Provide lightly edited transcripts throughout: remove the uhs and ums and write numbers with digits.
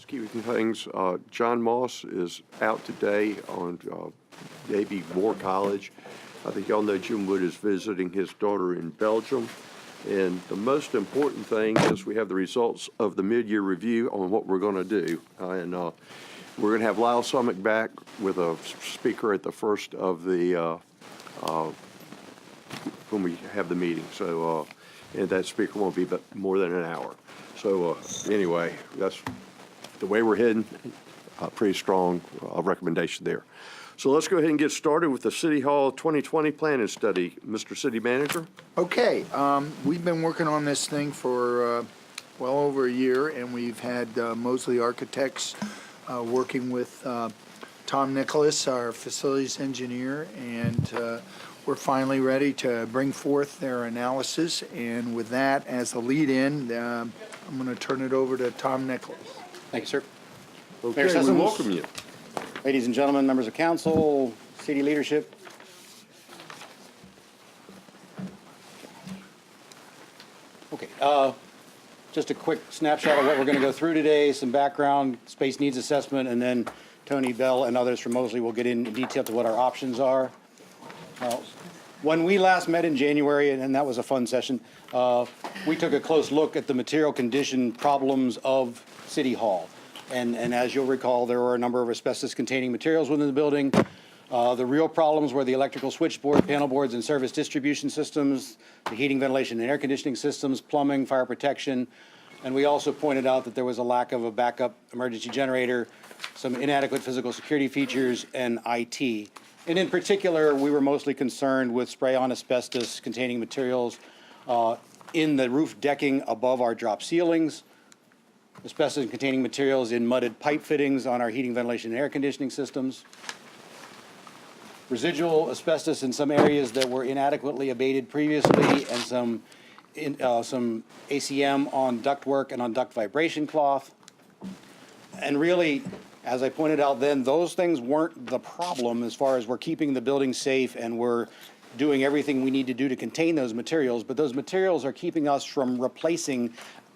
housekeeping things. John Moss is out today on Navy War College. I think y'all know Jim Wood is visiting his daughter in Belgium. And the most important thing is we have the results of the mid-year review on what we're going to do. We're going to have Lyle Summick back with a speaker at the first of the, when we have the meeting. So, and that speaker won't be but more than an hour. So anyway, that's the way we're heading. Pretty strong recommendation there. So let's go ahead and get started with the City Hall 2020 Plan and Study. Mr. City Manager. Okay, we've been working on this thing for well over a year, and we've had Mosley Architects working with Tom Nicholas, our facilities engineer, and we're finally ready to bring forth their analysis. And with that as a lead-in, I'm going to turn it over to Tom Nicholas. Thank you, sir. Okay, we welcome you. Ladies and gentlemen, members of council, city leadership. Okay, just a quick snapshot of what we're going to go through today, some background, space needs assessment, and then Tony Bell and others from Mosley will get in detail to what our options are. When we last met in January, and that was a fun session, we took a close look at the material condition problems of City Hall. And as you'll recall, there were a number of asbestos-containing materials within the building. The real problems were the electrical switchboard, panel boards, and service distribution systems, the heating, ventilation, and air conditioning systems, plumbing, fire protection. And we also pointed out that there was a lack of a backup emergency generator, some inadequate physical security features, and IT. And in particular, we were mostly concerned with spray-on asbestos-containing materials in the roof decking above our drop ceilings, asbestos-containing materials in mudded pipe fittings on our heating, ventilation, and air conditioning systems, residual asbestos in some areas that were inadequately abated previously, and some ACM on ductwork and on duct vibration cloth. And really, as I pointed out then, those things weren't the problem as far as we're keeping the building safe and we're doing everything we need to do to contain those materials, but those materials are keeping us from replacing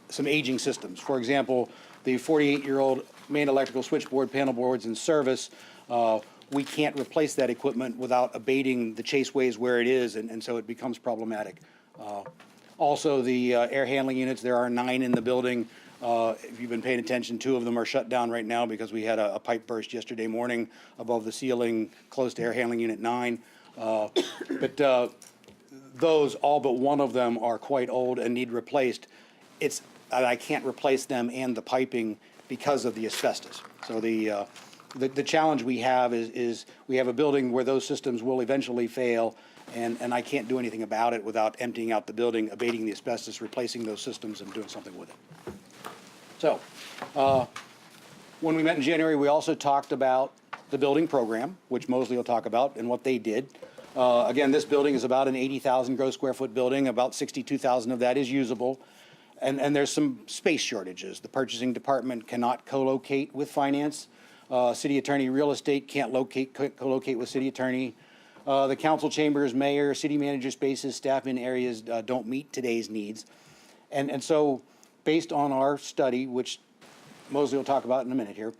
some aging systems. For example, the 48-year-old main electrical switchboard, panel boards, and service, we can't replace that equipment without abating the chaseways where it is, and so it becomes problematic. Also, the air handling units, there are 9 in the building. If you've been paying attention, 2 of them are shut down right now because we had a pipe burst yesterday morning above the ceiling close to air handling unit 9. But those, all but one of them, are quite old and need replaced. I can't replace them and the piping because of the asbestos. So the challenge we have is we have a building where those systems will eventually fail, and I can't do anything about it without emptying out the building, abating the asbestos, replacing those systems, and doing something with it. So when we met in January, we also talked about the building program, which Mosley will talk about, and what they did. Again, this building is about an 80,000 gross square foot building. About 62,000 of that is usable. And there's some space shortages. The purchasing department cannot co-locate with finance. City attorney real estate can't co-locate with city attorney. The council chambers, mayor, city manager spaces, staff in areas don't meet today's needs. And so based on our study, which Mosley will talk about in a minute here,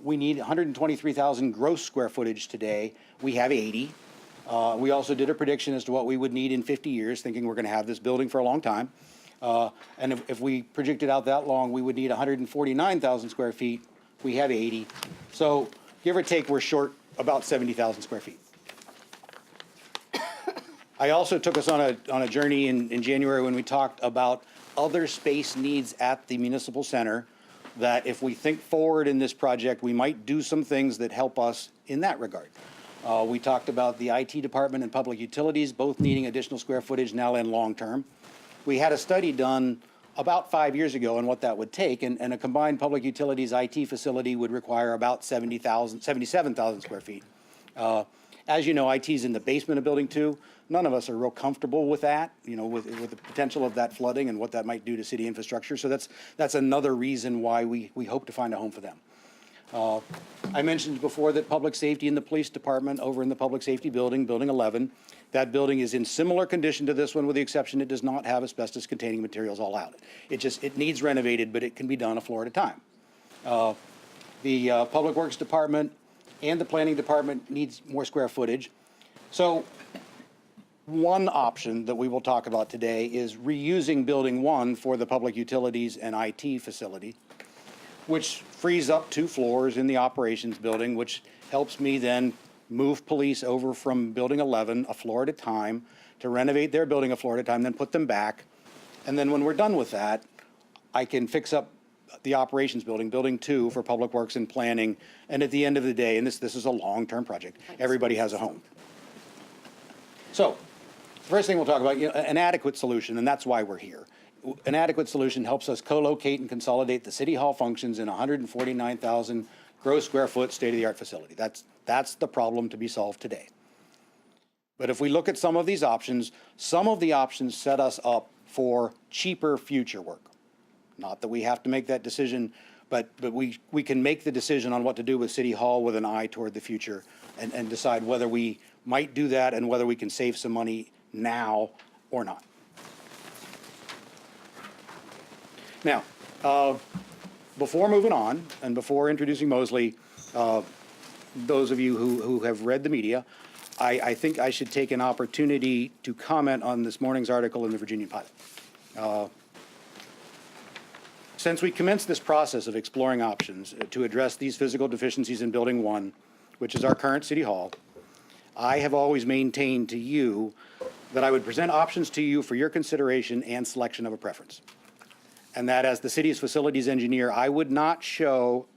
we need 123,000 gross square footage today. We have 80. We also did a prediction as to what we would need in 50 years, thinking we're going to have this building for a long time. And if we projected out that long, we would need 149,000 square feet. We have 80. So give or take, we're short about 70,000 square feet. I also took us on a journey in January when we talked about other space needs at the municipal center, that if we think forward in this project, we might do some things that help us in that regard. We talked about the IT department and public utilities, both needing additional square footage now and long term. We had a study done about 5 years ago on what that would take, and a combined public utilities IT facility would require about 77,000 square feet. As you know, IT's in the basement of Building 2. None of us are real comfortable with that, with the potential of that flooding and what that might do to city infrastructure. So that's another reason why we hope to find a home for them. I mentioned before that public safety in the police department over in the public safety building, Building 11, that building is in similar condition to this one, with the exception it does not have asbestos-containing materials all out. It needs renovated, but it can be done a floor at a time. The Public Works Department and the Planning Department needs more square footage. So one option that we will talk about today is reusing Building 1 for the Public Utilities and IT facility, which frees up 2 floors in the operations building, which helps me then move police over from Building 11 a floor at a time to renovate their building a floor at a time, then put them back. And then when we're done with that, I can fix up the operations building, Building 2 for Public Works and Planning. And at the end of the day, and this is a long-term project, everybody has a home. So, first thing we'll talk about, an adequate solution, and that's why we're here. An adequate solution helps us co-locate and consolidate the City Hall functions in 149,000 gross square foot state-of-the-art facility. That's the problem to be solved today. But if we look at some of these options, some of the options set us up for cheaper future work. Not that we have to make that decision, but we can make the decision on what to do with City Hall with an eye toward the future and decide whether we might do that and whether we can save some money now or not. Now, before moving on and before introducing Mosley, those of you who have read the media, I think I should take an opportunity to comment on this morning's article in the Virginia Pilot. Since we commenced this process of exploring options to address these physical deficiencies in Building 1, which is our current City Hall, I have always maintained to you that I would present options to you for your consideration and selection of a preference. And that as the city's facilities engineer, I would not show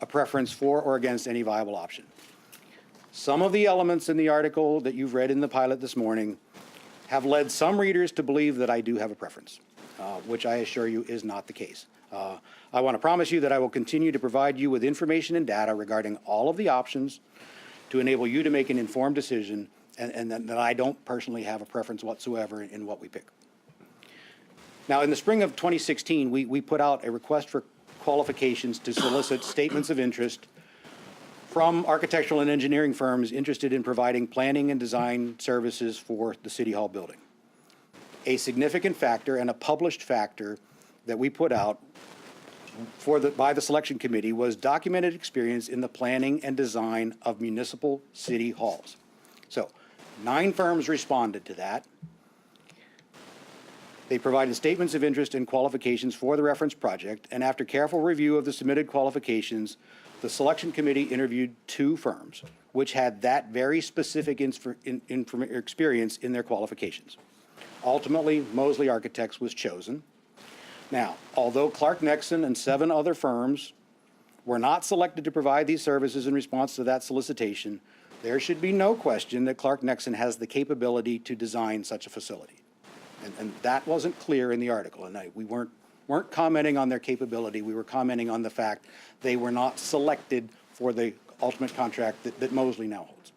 a preference for or against any viable option. Some of the elements in the article that you've read in the Pilot this morning have led some readers to believe that I do have a preference, which I assure you is not the case. I want to promise you that I will continue to provide you with information and data regarding all of the options to enable you to make an informed decision, and that I don't personally have a preference whatsoever in what we pick. Now, in the spring of 2016, we put out a request for qualifications to solicit statements of interest from architectural and engineering firms interested in providing planning and design services for the City Hall building. A significant factor and a published factor that we put out by the selection committee was documented experience in the planning and design of municipal city halls. So 9 firms responded to that. They provided statements of interest and qualifications for the reference project, and after careful review of the submitted qualifications, the selection committee interviewed 2 firms, which had that very specific experience in their qualifications. Ultimately, Mosley Architects was chosen. Now, although Clark Nexon and 7 other firms were not selected to provide these services in response to that solicitation, there should be no question that Clark Nexon has the capability to design such a facility. And that wasn't clear in the article, and we weren't commenting on their capability. We were commenting on the fact they were not selected for the ultimate contract that Mosley now holds.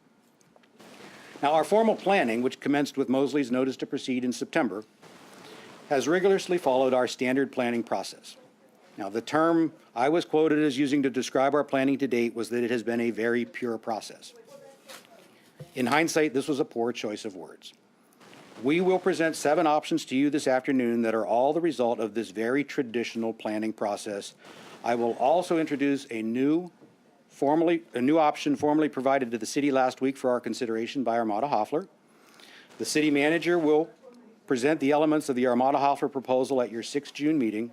Now, our formal planning, which commenced with Mosley's notice to proceed in September, has rigorously followed our standard planning process. Now, the term I was quoted as using to describe our planning to date was that it has been a very pure process. In hindsight, this was a poor choice of words. We will present 7 options to you this afternoon that are all the result of this very traditional planning process. I will also introduce a new option formally provided to the city last week for our consideration by Armada Hoffler. The city manager will present the elements of the Armada Hoffler proposal at your 6th June meeting,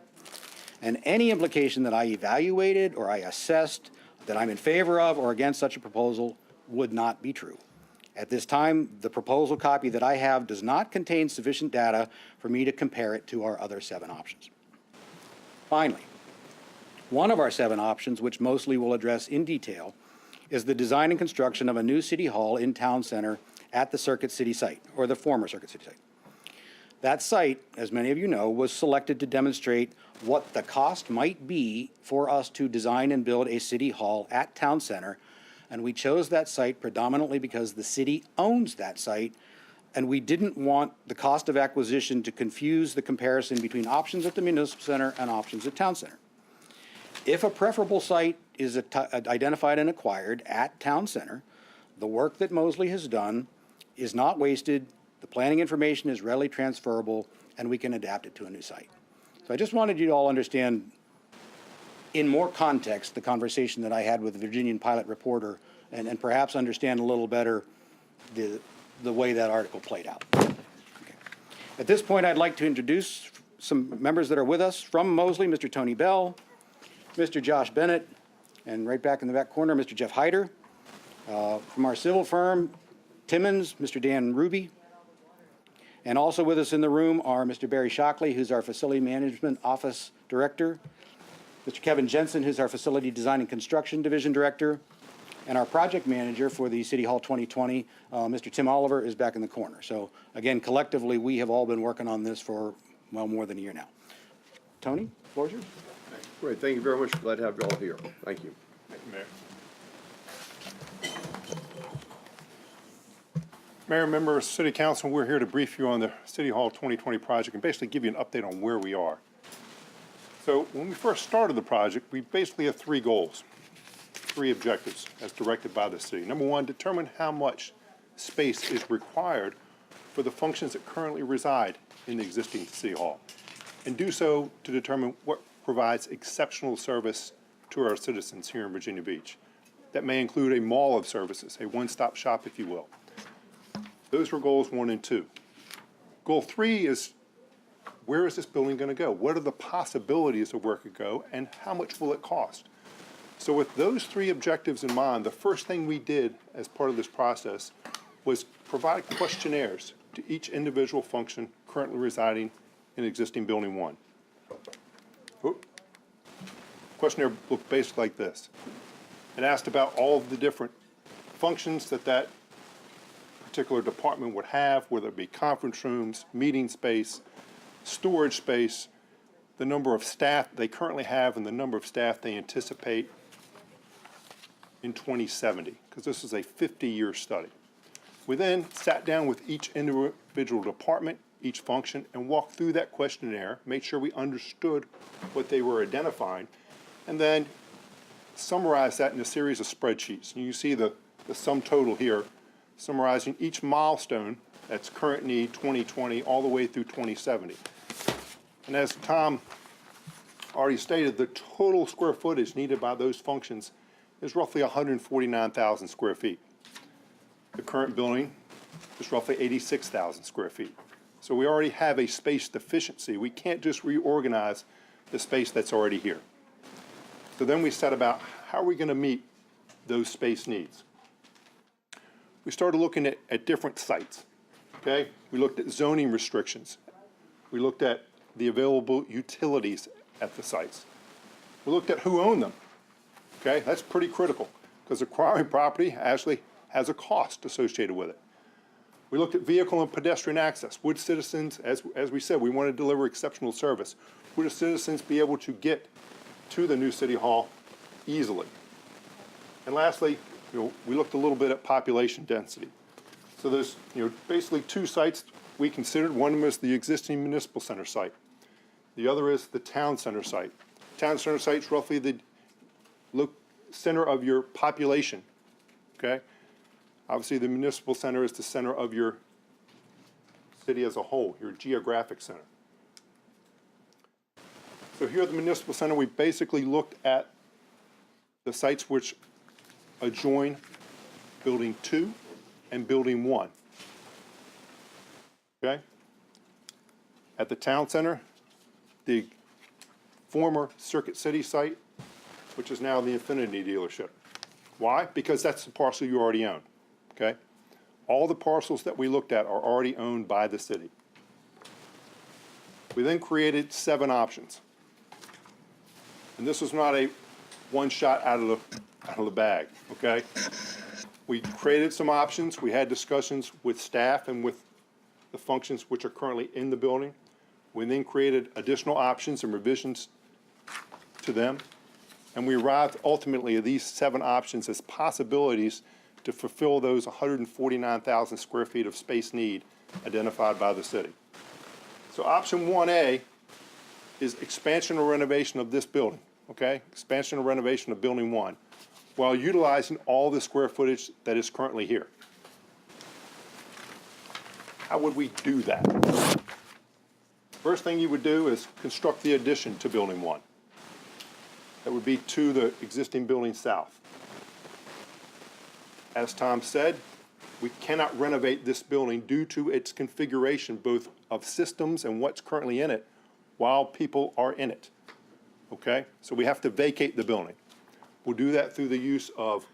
and any implication that I evaluated or I assessed that I'm in favor of or against such a proposal would not be true. At this time, the proposal copy that I have does not contain sufficient data for me to compare it to our other 7 options. Finally, one of our 7 options, which Mosley will address in detail, is the design and construction of a new city hall in Town Center at the Circuit City site, or the former Circuit City site. That site, as many of you know, was selected to demonstrate what the cost might be for us to design and build a city hall at Town Center. And we chose that site predominantly because the city owns that site, and we didn't want the cost of acquisition to confuse the comparison between options at the Municipal Center and options at Town Center. If a preferable site is identified and acquired at Town Center, the work that Mosley has done is not wasted, the planning information is readily transferable, and we can adapt it to a new site. So I just wanted you to all understand in more context the conversation that I had with the Virginian pilot reporter and perhaps understand a little better the way that article played out. Okay. At this point, I'd like to introduce some members that are with us from Mosley, Mr. Tony Bell, Mr. Josh Bennett, and right back in the back corner, Mr. Jeff Hyder. From our civil firm, Timmons, Mr. Dan Ruby. And also with us in the room are Mr. Barry Shockley, who's our Facility Management Office Director, Mr. Kevin Jensen, who's our Facility Design and Construction Division Director, and our Project Manager for the City Hall 2020, Mr. Tim Oliver, is back in the corner. So again, collectively, we have all been working on this for, well, more than a year now. Tony, floor is yours. Great, thank you very much. Glad to have you all here. Thank you. Thank you, Mayor. Mayor, members, City Council, we're here to brief you on the City Hall 2020 project and basically give you an update on where we are. So when we first started the project, we basically have three goals, three objectives as directed by the city. Number one, determine how much space is required for the functions that currently reside in the existing City Hall, and do so to determine what provides exceptional service to our citizens here in Virginia Beach. That may include a mall of services, a one-stop shop, if you will. Those were goals 1 and 2. Goal 3 is, where is this building going to go? What are the possibilities of where it could go, and how much will it cost? So with those three objectives in mind, the first thing we did as part of this process was provide questionnaires to each individual function currently residing in existing Building 1. Questionnaire looked basically like this. It asked about all of the different functions that particular department would have, whether it be conference rooms, meeting space, storage space, the number of staff they currently have, and the number of staff they anticipate in 2070, because this is a 50-year study. We then sat down with each individual department, each function, and walked through that questionnaire, made sure we understood what they were identifying, and then summarized that in a series of spreadsheets. And you see the sum total here, summarizing each milestone that's current need 2020 all the way through 2070. And as Tom already stated, the total square footage needed by those functions is roughly 149,000 square feet. The current building is roughly 86,000 square feet. So we already have a space deficiency. We can't just reorganize the space that's already here. So then we set about how are we going to meet those space needs. We started looking at different sites, okay? We looked at zoning restrictions. We looked at the available utilities at the sites. We looked at who owned them, okay? That's pretty critical because acquiring property actually has a cost associated with it. We looked at vehicle and pedestrian access. Would citizens, as we said, we want to deliver exceptional service. Would the citizens be able to get to the new City Hall easily? And lastly, we looked a little bit at population density. So there's basically two sites we considered. One of them is the existing municipal center site. The other is the town center site. Town center site is roughly the center of your population, okay? Obviously, the municipal center is the center of your city as a whole, your geographic center. So here at the municipal center, we basically looked at the sites which adjoin Building 2 and Building 1. Okay? At the town center, the former Circuit City site, which is now the Infinity dealership. Why? Because that's the parcel you already own. Okay? All the parcels that we looked at are already owned by the city. We then created 7 options. And this was not a one shot out of the bag, okay? We created some options. We had discussions with staff and with the functions which are currently in the building. We then created additional options and revisions to them. And we arrived ultimately at these 7 options as possibilities to fulfill those 149,000 square feet of space need identified by the city. So option 1A is expansion or renovation of this building, okay? Expansion or renovation of Building 1 while utilizing all the square footage that is currently here. How would we do that? First thing you would do is construct the addition to Building 1. that would be to the existing building south. As Tom said, we cannot renovate this building due to its configuration, both of systems and what's currently in it, while people are in it, okay? So we have to vacate the building. We'll do that through the use of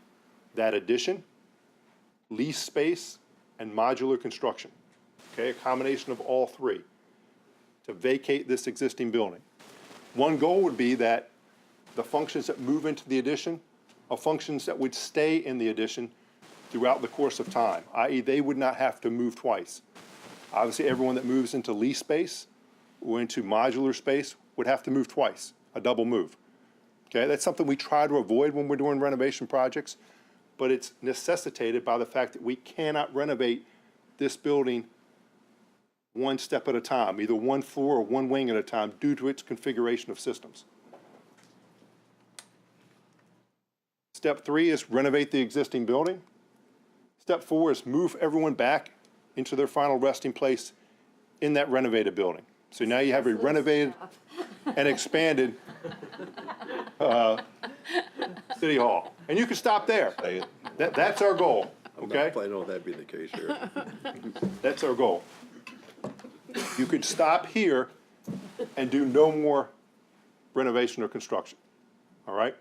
that addition, lease space, and modular construction, okay? A combination of all three to vacate this existing building. One goal would be that the functions that move into the addition are functions that would stay in the addition throughout the course of time, i.e. they would not have to move twice. Obviously, everyone that moves into lease space or into modular space would have to move twice, a double move. Okay, that's something we try to avoid when we're doing renovation projects, but it's necessitated by the fact that we cannot renovate this building one step at a time, either one floor or one wing at a time due to its configuration of systems. Step 3 is renovate the existing building. Step 4 is move everyone back into their final resting place in that renovated building. So now you have a renovated and expanded City Hall. And you can stop there. That's our goal, I'm okay? not planning on that being the case here. That's our goal. You could stop here and do no more renovation or construction, all right?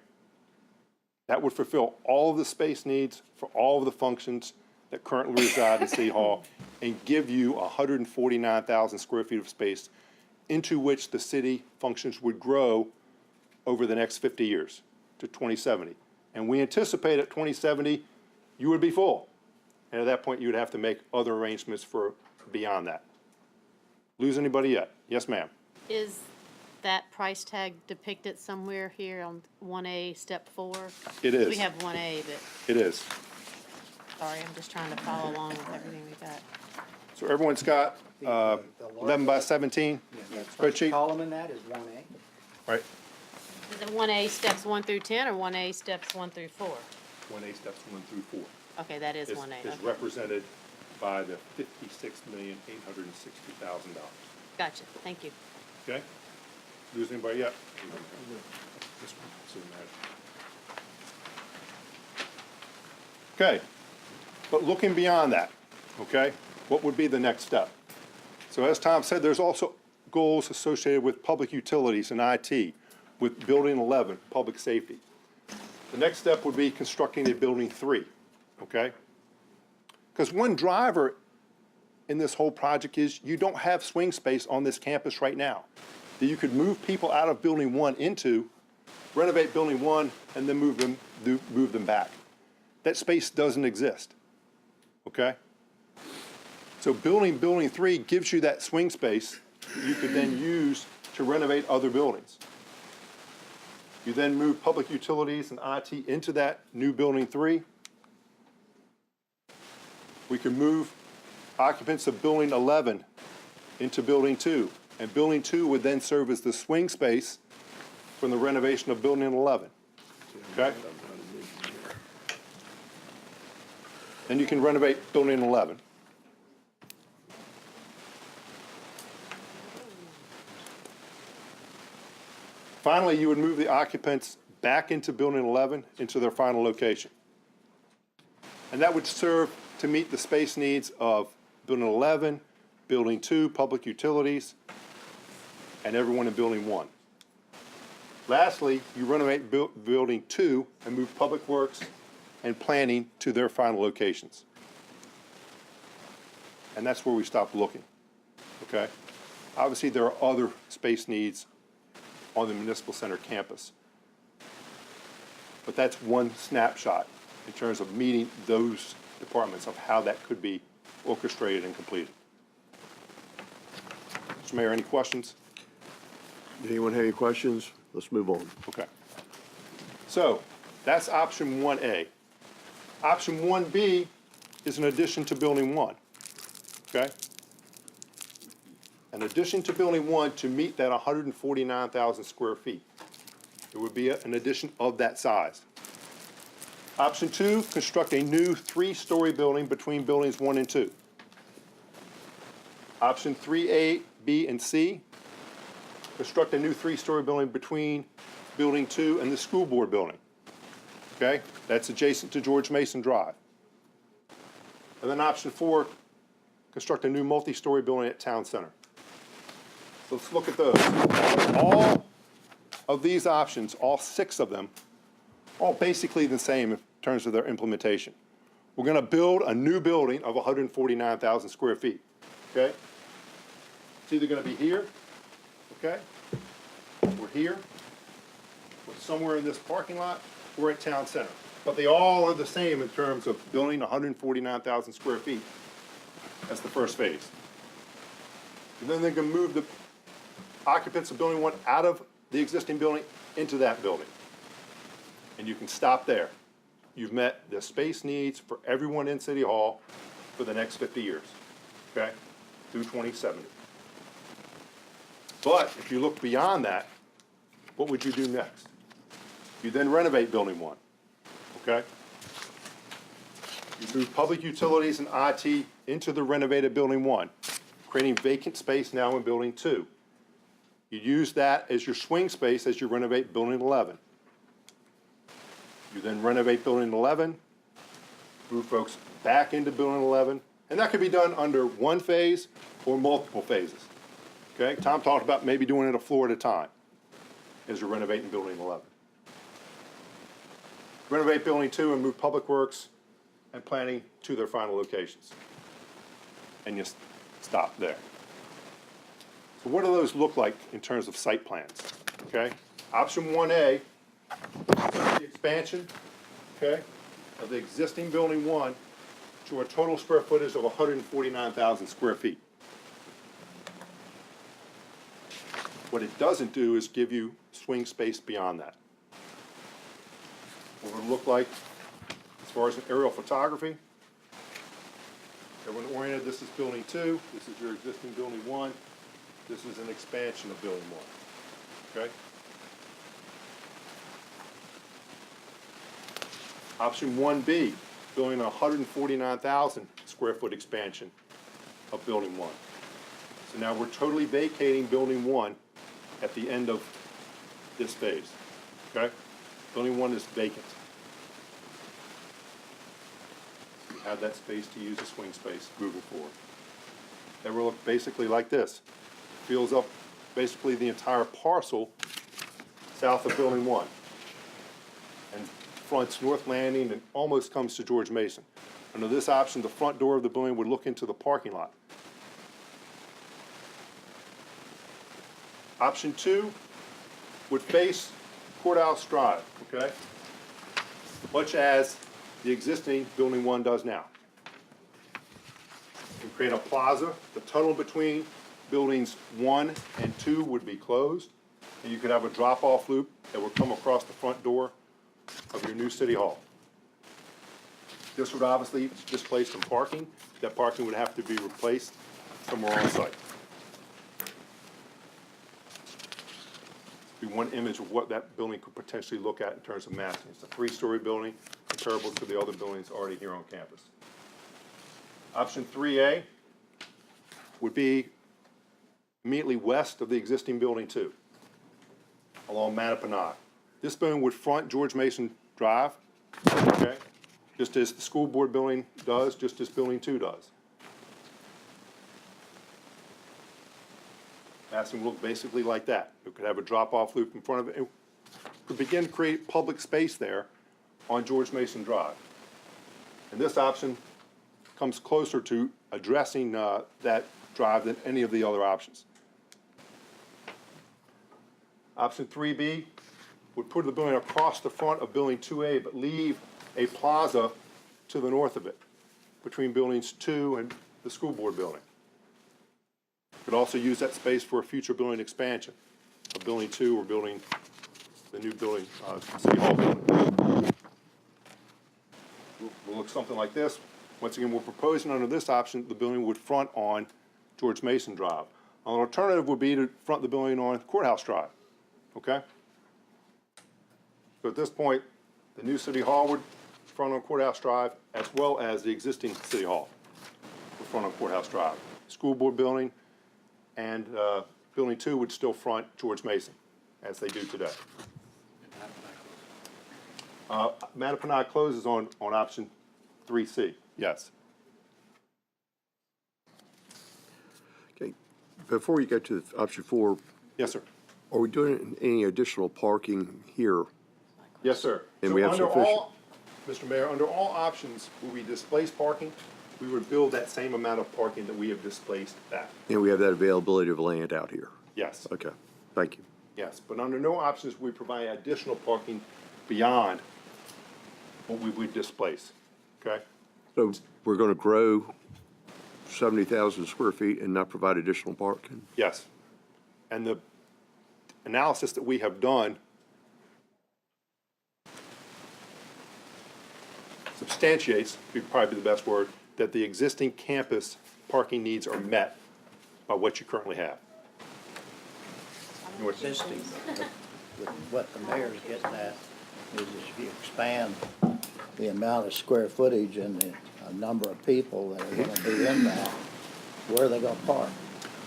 That would fulfill all of the space needs for all of the functions that currently reside in City Hall and give you 149,000 square feet of space into which the city functions would grow over the next 50 years to 2070. And we anticipate at 2070, you would be full. And at that point, you would have to make other arrangements for beyond that. Lose anybody yet? Yes, ma'am. Is that price tag depicted somewhere here on 1A, step 4? It is. We have 1A, but, It is. sorry, I'm just trying to follow along with everything we got. So everyone's got 11 by 17 spreadsheet, Column in that is 1A. right? Is it 1A steps 1 through 10 or 1A steps 1 through 4? 1A steps 1 through 4 Okay, that is is 1A. is Okay. represented by the $56,860,000. Gotcha, thank you. Okay? Lose anybody yet? Okay, but looking beyond that, okay, what would be the next step? So as Tom said, there's also goals associated with public utilities and IT, with Building 11, public safety. The next step would be constructing a Building 3, okay? Because one driver in this whole project is you don't have swing space on this campus right now that you could move people out of Building 1 into, renovate Building 1, and then move them back. That space doesn't exist, okay? So Building 3 gives you that swing space that you could then use to renovate other buildings. You then move public utilities and IT into that new Building 3. We can move occupants of Building 11 into Building 2. And Building 2 would then serve as the swing space from the renovation of Building 11. Okay? Then you can renovate Building 11. Finally, you would move the occupants back into Building 11 into their final location. And that would serve to meet the space needs of Building 11, Building 2, public utilities, and everyone in Building 1. Lastly, you renovate Building 2 and move Public Works and Planning to their final locations. And that's where we stop looking, okay? Obviously, there are other space needs on the Municipal Center campus. But that's one snapshot in terms of meeting those departments of how that could be orchestrated and completed. Mr. Mayor, any questions? Does anyone have any questions? Let's move on. Okay. So that's option 1A. Option 1B is an addition to Building 1, okay? An addition to Building 1 to meet that 149,000 square feet. It would be an addition of that size. Option 2, construct a new 3-story building between Buildings 1 and 2. Option 3A, B, and C, construct a new 3-story building between Building 2, and the school board building. Okay? That's adjacent to George Mason Drive. And then option 4, construct a new multi-story building at Town Center. So let's look at those. All of these options, all 6 of them, all basically the same in terms of their implementation. We're going to build a new building of 149,000 square feet. Okay? It's either going to be here, okay, or here, or somewhere in this parking lot, or at Town Center. But they all are the same in terms of building 149,000 square feet. That's the first phase. And then they can move the occupants of building 1 out of the existing building into that building. And you can stop there. You've met the space needs for everyone in City Hall for the next 50 years, okay, through 2070. But if you look beyond that, what would you do next? You then renovate building 1, okay? You move public utilities and IT into the renovated building 1, creating vacant space now in building 2. You use that as your swing space as you renovate building 11. You then renovate building 11, move folks back into building 11, and that could be done under one phase or multiple phases. Okay, Tom talked about maybe doing it a floor at a time as you're renovating building 11. Renovate building 2 and move public works and planning to their final locations. And you stop there. So what do those look like in terms of site plans? Okay, option 1A, the expansion, okay, of the existing building 1 to a total square footage of 149,000 square feet. What it doesn't do is give you swing space beyond that. What it would look like as far as an aerial photography. Everyone oriented, this is building 2, this is your existing building 1, this is an expansion of building 1, okay? Option 1B, building a 149,000 square foot expansion of building 1. So now we're totally vacating building 1 at the end of this phase, okay? Building 1 is vacant. You have that space to use as swing space moving forward. That will look basically like this. Fills up basically the entire parcel south of building 1. And fronts North Landing and almost comes to George Mason. Under this option, the front door of the building would look into the parking lot. Option 2 would face Courthouse Drive, okay? Much as the existing building 1 does now. You can create a plaza. The tunnel between buildings 1 and 2 would be closed, and you could have a drop-off loop that would come across the front door of your new City Hall. This would obviously displace some parking. That parking would have to be replaced somewhere on site. Be one image of what that building could potentially look at in terms of massing. It's a 3-story building, comparable to the other buildings already here on campus. Option 3A would be immediately west of the existing building 2, along Mattapanaug. This building would front George Mason Drive, okay, just as the school board building does, just as building 2 does. Massing will look basically like that. It could have a drop-off loop in front of it. It could begin to create public space there on George Mason Drive. And this option comes closer to addressing that drive than any of the other options. Option 3B would put the building across the front of building 2A, but leave a plaza to the north of it, between buildings 2 and the school board building. Could also use that space for a future building expansion of building 2 or building, the new building, City Hall building. Will look something like this. Once again, we're proposing under this option, the building would front on George Mason Drive. An alternative would be to front the building on Courthouse Drive, okay? So at this point, the new City Hall would front on Courthouse Drive, as well as the existing City Hall would front on Courthouse Drive. School board building and building 2 would still front George Mason, as they do today. Mattapan closes on option 3C, yes. Okay, before you go to option 4, Yes, sir. are we doing any additional parking here? Yes, sir. And So we have under sufficient- all, Mr. Mayor, under all options, where we displace parking, we would build that same amount of parking that we have displaced back. And we have that availability of land out here? Yes, Okay, thank you. yes. But under no options, we provide additional parking beyond what we would displace, okay? So we're going to grow 70,000 square feet and not provide additional parking? Yes. And the analysis that we have done substantiates, would probably be the best word, that the existing campus parking needs are met by what you currently have. Existing, but what the mayor's getting at is if you expand the amount of square footage and the number of people that are gonna be in that, where are they gonna park?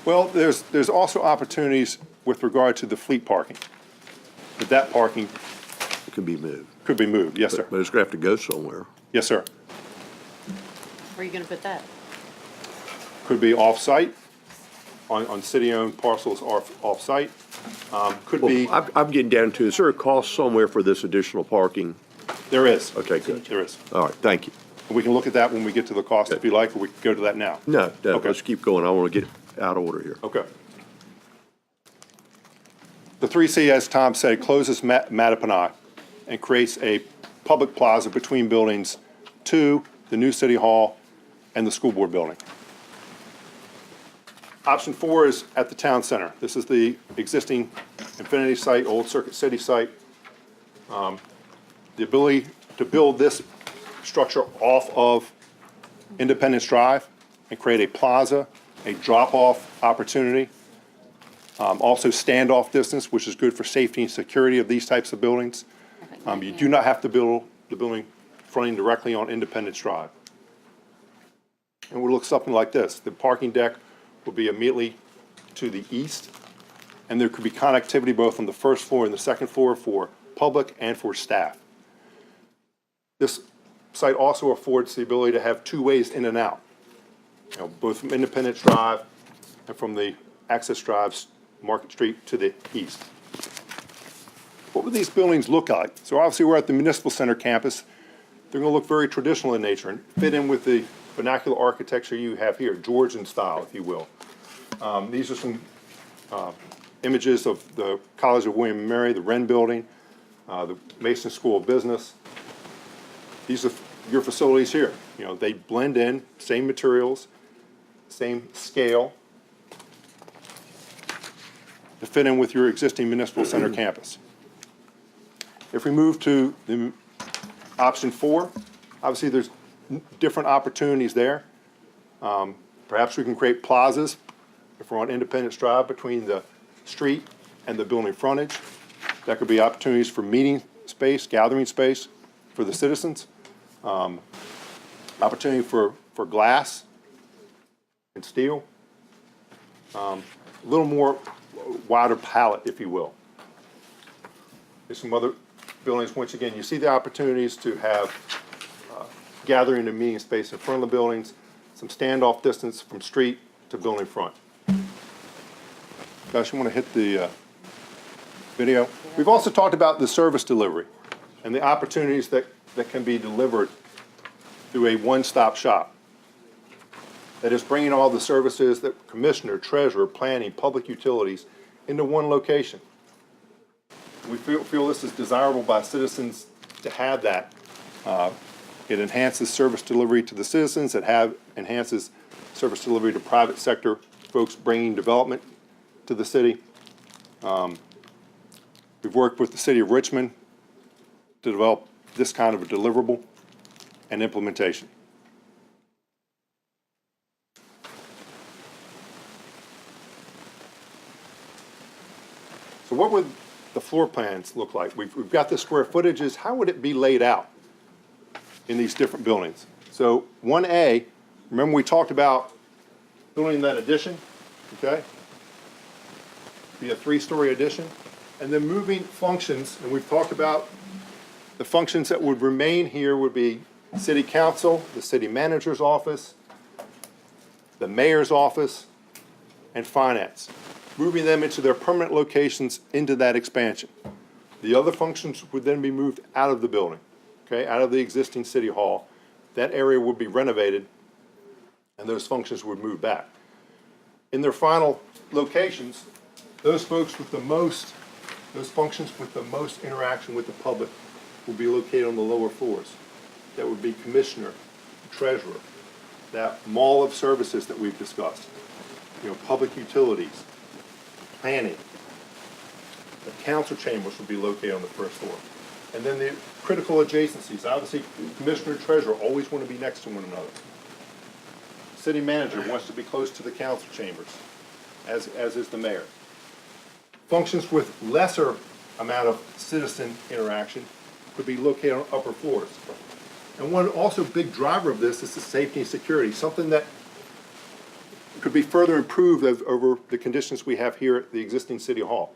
Well, there's also opportunities with regard to the fleet parking. But that parking It could be moved. could be moved, yes, sir. But it's going to have to go somewhere. Yes, sir. Where are you gonna put that? Could be off-site, on city-owned parcels off-site. Could be, Well, I'm getting down to, is there a cost somewhere for this additional parking? there is. Okay, good. There is. All right, thank you. We can look at that when we get to the cost if you like, or we can go to that now. No, Okay. let's keep going. I want to get out of order here. Okay. The 3C, as Tom said, closes Mattapan and creates a public plaza between buildings 2, the new city hall, and the school board building. Option 4 is at the town center. This is the existing Infinity site, old Circuit City site. The ability to build this structure off of Independence Drive and create a plaza, a drop-off opportunity, also standoff distance, which is good for safety and security of these types of buildings. You do not have to build the building fronting directly on Independence Drive. And we'll look something like this. The parking deck will be immediately to the east, and there could be connectivity both on the first floor and the second floor for public and for staff. This site also affords the ability to have 2 ways in and out, both from Independence Drive and from the access drives, Market Street to the east. What would these buildings look like? So obviously, we're at the Municipal Center campus. They're going to look very traditional in nature and fit in with the vernacular architecture you have here, Georgian style, if you will. These are some images of the College of William and Mary, the Wren Building, the Mason School of Business. These are your facilities here. They blend in, same materials, same scale, to fit in with your existing Municipal Center campus. If we move to the option 4, obviously there's different opportunities there. Perhaps we can create plazas if we're on Independence Drive between the street and the building frontage. That could be opportunities for meeting space, gathering space for the citizens. Opportunity for glass and steel. A little more wider palette, if you will. There's some other buildings, once again, you see the opportunities to have gathering and meeting space in front of the buildings, some standoff distance from street to building front. Guys, you want to hit the video? We've also talked about the service delivery and the opportunities that can be delivered through a one-stop shop. That is bringing all the services that commissioner, treasurer, planning, public utilities into one location. We feel this is desirable by citizens to have that. It enhances service delivery to the citizens. It enhances service delivery to private sector folks bringing development to the city. We've worked with the city of Richmond to develop this kind of a deliverable and implementation. So what would the floor plans look like? We've got the square footages. How would it be laid out in these different buildings? So 1A, remember we talked about building that addition, okay? Be a 3-story addition. And then moving functions, and we've talked about The functions that would remain here would be city council, the city manager's office, the mayor's office, and finance, moving them into their permanent locations into that expansion. The other functions would then be moved out of the building, okay, out of the existing city hall. That area would be renovated, and those functions would move back. In their final locations, those folks with the most, those functions with the most interaction with the public will be located on the lower floors. That would be commissioner, treasurer, that mall of services that we've discussed, public utilities, planning. The council chambers will be located on the first floor. And then the critical adjacencies, obviously, commissioner and treasurer always want to be next to one another. City manager wants to be close to the council chambers, as is the mayor. Functions with lesser amount of citizen interaction could be located on upper floors. And one also big driver of this is the safety and security, something that could be further improved over the conditions we have here at the existing city hall.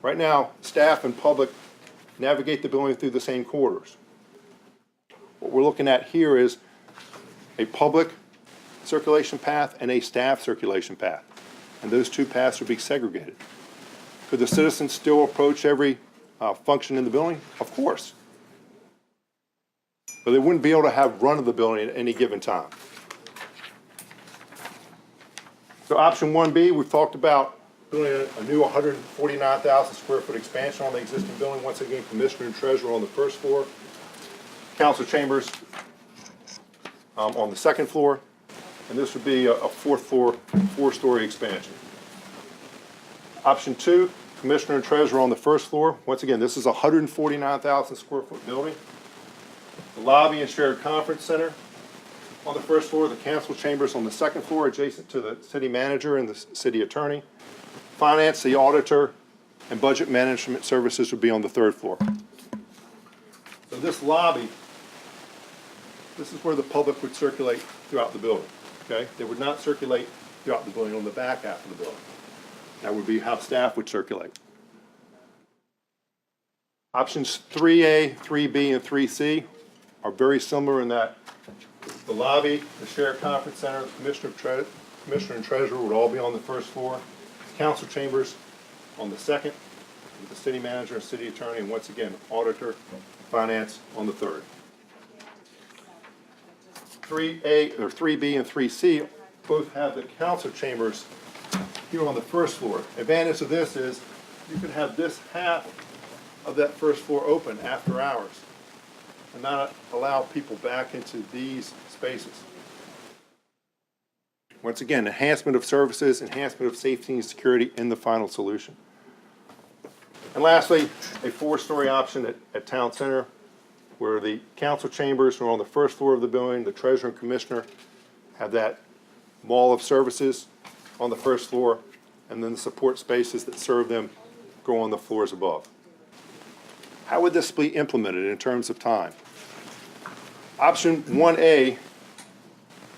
Right now, staff and public navigate the building through the same corridors. What we're looking at here is a public circulation path and a staff circulation path. And those two paths would be segregated. Could the citizens still approach every function in the building? Of course. But they wouldn't be able to have run of the building at any given time. So option 1B, we've talked about building a new 149,000 square foot expansion on the existing building. Once again, commissioner and treasurer on the first floor, council chambers on the second floor, and this would be a fourth floor, four-story expansion. Option 2, commissioner and treasurer on the first floor. Once again, this is a 149,000 square foot building. The lobby and shared conference center on the first floor, the council chambers on the second floor adjacent to the city manager and the city attorney. Finance, the auditor, and budget management services would be on the third floor. So this lobby, this is where the public would circulate throughout the building, okay? They would not circulate throughout the building on the back half of the building. That would be how staff would circulate. Options 3A, 3B, and 3C are very similar in that the lobby, the shared conference center, the commissioner and treasurer would all be on the first floor. Council chambers on the second, with the city manager and city attorney, and once again, auditor, finance on the third. 3A or 3B and 3C both have the council chambers here on the first floor. Advantage of this is you can have this half of that first floor open after hours and not allow people back into these spaces. Once again, enhancement of services, enhancement of safety and security in the final solution. And lastly, a four-story option at Town Center, where the council chambers are on the first floor of the building, the treasurer and commissioner have that mall of services on the first floor, and then the support spaces that serve them go on the floors above. How would this be implemented in terms of time? Option 1A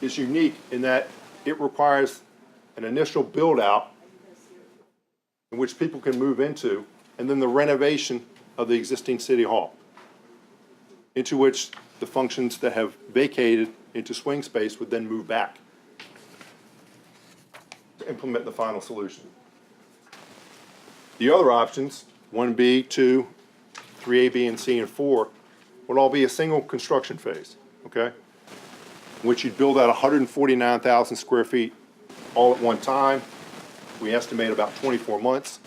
is unique in that it requires an initial build-out in which people can move into, and then the renovation of the existing city hall, into which the functions that have vacated into swing space would then move back to implement the final solution. The other options, 1B, 2, 3A, B, and C, and 4, would all be a single construction phase, okay? In which you'd build out 149,000 square feet all at one time. We estimate about 24 months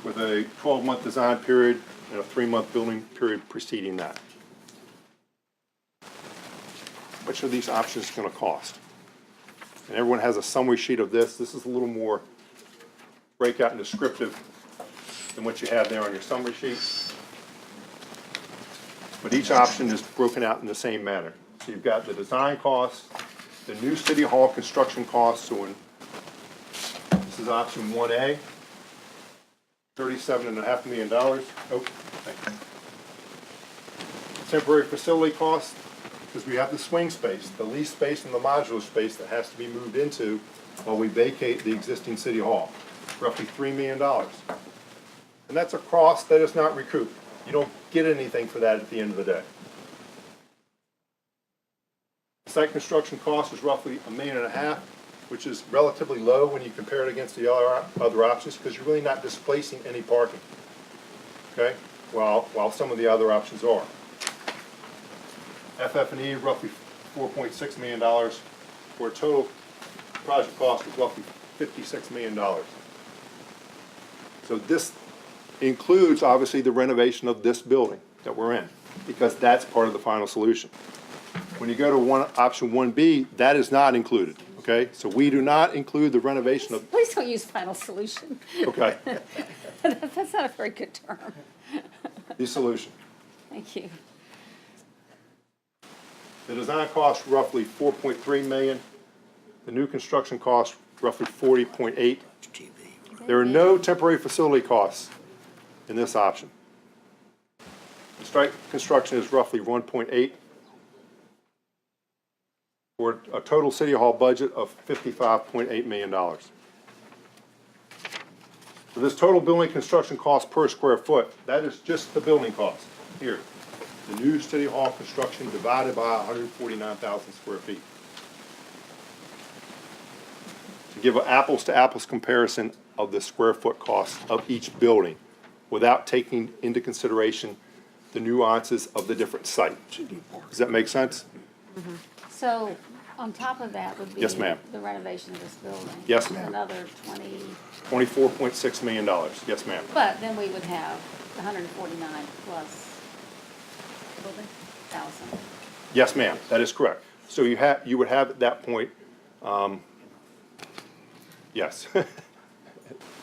with a 12-month design period and a 3-month building period preceding that. How much are these options going to cost? And everyone has a summary sheet of this. This is a little more breakout and descriptive than what you have there on your summary sheet. But each option is broken out in the same manner. So you've got the design costs, the new city hall construction costs. So this is option 1A, $37.5 million. Oh, thank you. Temporary facility costs, because we have the swing space, the lease space, and the modular space that has to be moved into while we vacate the existing city hall, roughly $3 million. And that's a cost that is not recouped. You don't get anything for that at the end of the day. Site construction cost is roughly $1.5 million, which is relatively low when you compare it against the other options, because you're really not displacing any parking, okay? While some of the other options are. FF&E roughly $4.6 million, for a total project cost of roughly $56 million. So this includes, obviously, the renovation of this building that we're in, because that's part of the final solution. When you go to option 1B, that is not included, okay? So we do not include the renovation of, Please don't use final solution. okay, That's not a very good term. the solution. Thank you. The design cost roughly $4.3 million. The new construction cost roughly $40.8. There are no temporary facility costs in this option. The strike construction is roughly 1.8 for a total city hall budget of $55.8 million. So this total building construction cost per square foot, that is just the building cost here. The new city hall construction divided by 149,000 square feet. To give an apples to apples comparison of the square foot cost of each building without taking into consideration the nuances of the different site. Does that make sense? So on top of that would be Yes, ma'am. the renovation of this building. Yes, ma'am. Another 20, $24.6 million. Yes, ma'am. but then we would have 149 plus thousand. Yes, ma'am. That is correct. So you would have at that point, yes.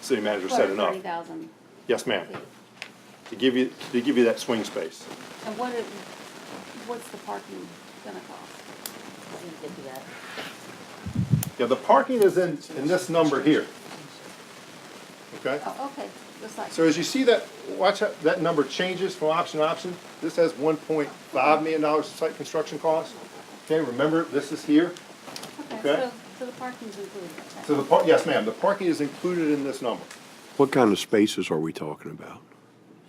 City manager said enough. 30,000. Yes, ma'am. To give you that swing space. And what's the parking gonna cost? Yeah, the parking is in this number here. Okay? Oh, okay, just like. So as you see that, watch how that number changes from option to option. This has $1.5 million site construction cost. Okay, remember, this is here. okay. So the parking's included, okay. So yes, ma'am, the parking is included in this number. What kind of spaces are we talking about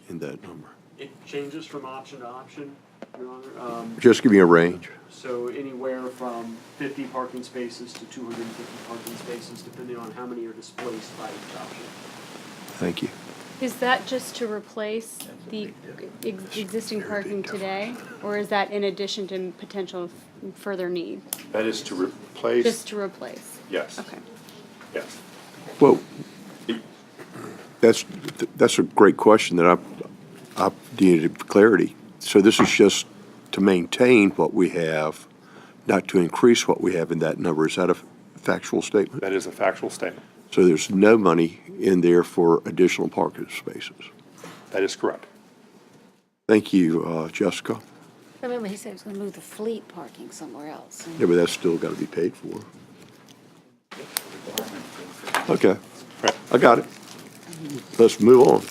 in that number? It changes from option to option, Your Honor. Just give me a range. So anywhere from 50 parking spaces to 250 parking spaces, depending on how many are displaced by each option. Thank you. Is that just to replace the existing parking today, or is that in addition to potential further need? That is to replace. Just to replace? Yes. Okay. Yes. Well, that's a great question that I needed clarity. So this is just to maintain what we have, not to increase what we have in that number. Is that a factual statement? That is a factual statement. So there's no money in there for additional parking spaces. That is correct. Thank you, Jessica. Remember, he said he was gonna move the fleet parking somewhere else. Yeah, but that's still got to be paid for. Okay, Right. I got it. Let's move on.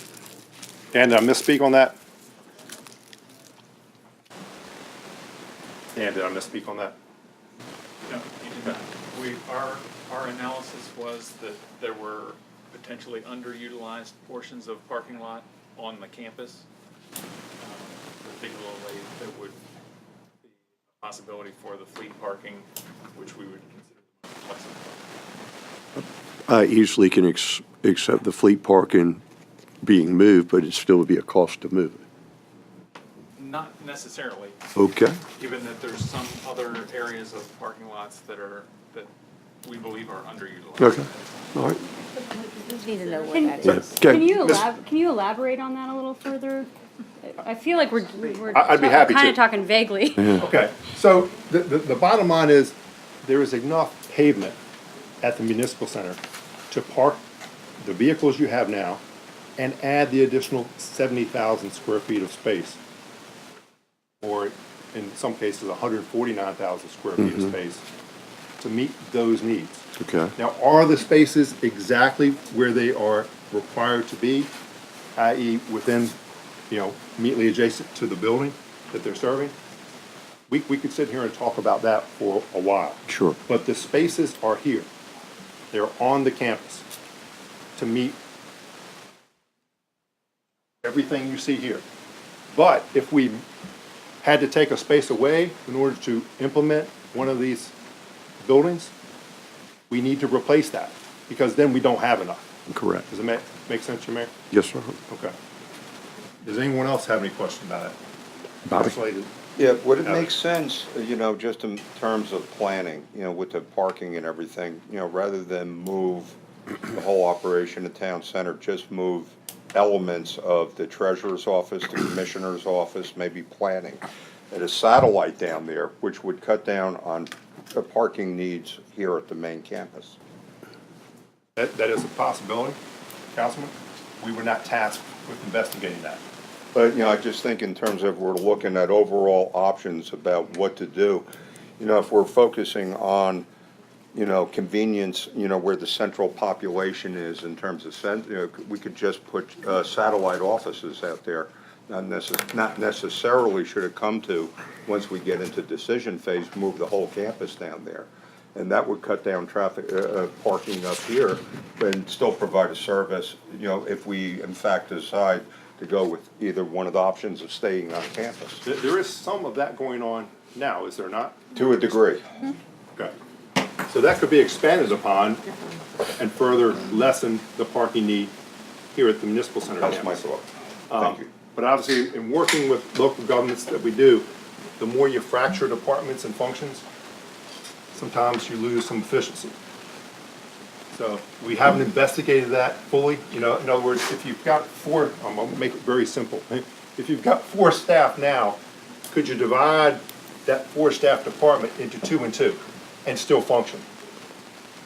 And did I misspeak on that? And did I misspeak on that? No, you did not. Our analysis was that there were potentially underutilized portions of parking lot on the campus. Particularly, there would be a possibility for the fleet parking, which we would consider the most flexible. I easily can accept the fleet parking being moved, but it still would be a cost to move it. Not necessarily, Okay, given that there's some other areas of parking lots that we believe are underutilized. okay, all right. We need to know what Can- that Yeah. is. Okay. Can you elaborate on that a little further? I feel like we're I'd be happy kind to. of talking vaguely. Okay, so the bottom line is, there is enough pavement at the municipal center to park the vehicles you have now and add the additional 70,000 square feet of space. Or in some cases, 149,000 square feet of space to meet those needs. Okay. Now, are the spaces exactly where they are required to be, i.e. within, immediately adjacent to the building that they're serving? We could sit here and talk about that for a while. Sure. But the spaces are here. They're on the campus to meet everything you see here. But if we had to take a space away in order to implement one of these buildings, we need to replace that, because then we don't have enough. Correct. Does it make sense, your mayor? Yes, sir. Okay. Does anyone else have any question about it? Bobby? Councilor Airdate? Yeah, would it Yeah. make sense, just in terms of planning, with the parking and everything, rather than move the whole operation to town center, just move elements of the treasurer's office, the commissioner's office, maybe planning, at a satellite down there, which would cut down on the parking needs here at the main campus? That is a possibility, Councilman. We were not tasked with investigating that. But, I just think in terms of we're looking at overall options about what to do, if we're focusing on, convenience, where the central population is in terms of, we could just put satellite offices out there. Not necessarily should it come to, once we get into decision phase, move the whole campus down there. And that would cut down traffic, parking up here, and still provide a service, if we in fact decide to go with either one of the options of staying on campus. There is some of that going on now, is there not? To a degree. Okay. So that could be expanded upon and further lessen the parking need here at the municipal center campus. That's my thought. Thank you. But obviously, in working with local governments that we do, the more you fracture departments and functions, sometimes you lose some efficiency. So we haven't investigated that fully. In other words, if you've got four, I'm gonna make it very simple. If you've got 4 staff now, could you divide that 4-staff department into 2 and 2 and still function?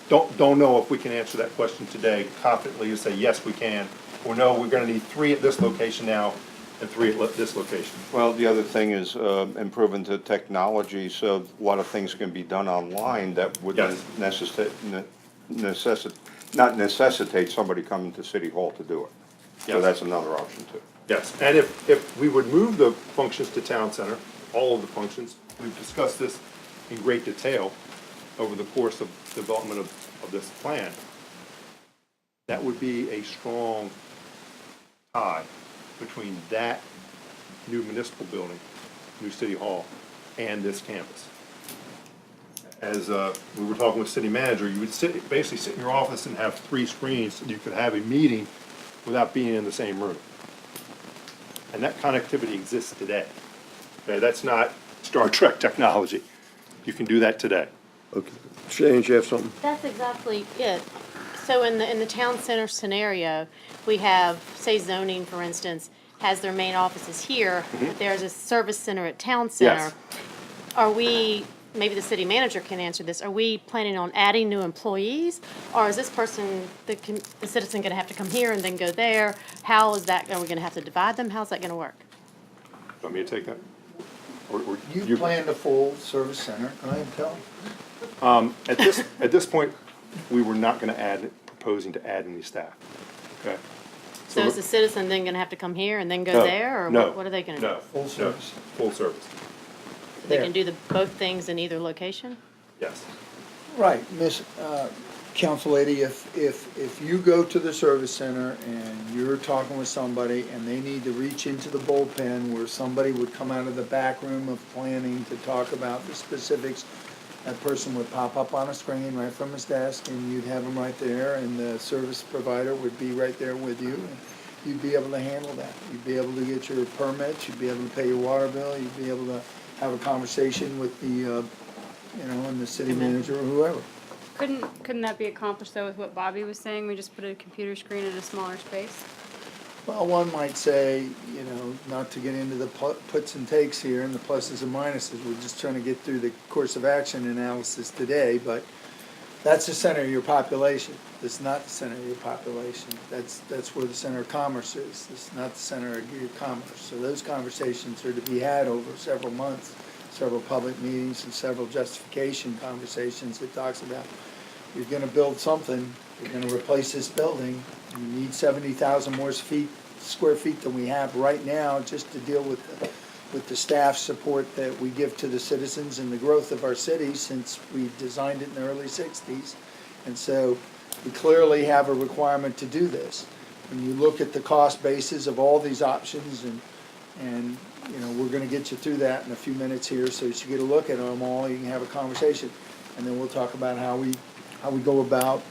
Don't know if we can answer that question today confidently and say, yes, we can, or no, we're gonna need 3 at this location now and 3 at this location. Well, the other thing is improving the technology, so a lot of things can be done online that would Yes. not necessitate somebody coming to City Hall to do it. So Yes. that's another option too. Yes, and if we would move the functions to town center, all of the functions, we've discussed this in great detail over the course of development of this plan, that would be a strong tie between that new municipal building, new city hall, and this campus. As we were talking with city manager, you would basically sit in your office and have 3 screens, so you could have a meeting without being in the same room. And that connectivity exists today. Okay, that's not Star Trek technology. You can do that today. Okay. Shane, you have something? That's exactly it. So in the town center scenario, we have, say zoning, for instance, has their main offices here. There's a service center at town center. Yes. Are we, maybe the city manager can answer this, are we planning on adding new employees? Or is this person, the citizen gonna have to come here and then go there? How is that, are we gonna have to divide them? How's that gonna work? Want me to take that? Or You planned a full service center, go ahead and tell them. At this point, we were not gonna proposing to add any staff. Okay? So is the citizen then gonna have to come here and then go No, there? Or no, what are they gonna do? No, Full service. Full service, They can do both things in either location? yes. Right, Council Lady, if you go to the service center and you're talking with somebody and they need to reach into the bullpen where somebody would come out of the back room of planning to talk about the specifics, that person would pop up on a screen right from his desk and you'd have him right there and the service provider would be right there with you. And you'd be able to handle that. You'd be able to get your permits, you'd be able to pay your water bill, you'd be able to have a conversation with the, and the city manager or whoever. Couldn't that be accomplished though with what Bobby was saying? We just put a computer screen in a smaller space? Well, one might say, not to get into the puts and takes here and the pluses and minuses, we're just trying to get through the course of action analysis today, but that's the center of your population. It's not the center of your population. That's where the center of commerce is. It's not the center of your commerce. So those conversations are to be had over several months, several public meetings and several justification conversations that talks about you're gonna build something, you're gonna replace this building, you need 70,000 more square feet than we have right now just to deal with the staff support that we give to the citizens and the growth of our city since we designed it in the early 60s. And so we clearly have a requirement to do this. When you look at the cost basis of all these options and And, you know, we're gonna get you through that in a few minutes here, so as you get a look at them all, you can have a conversation. And then we'll talk about how we go about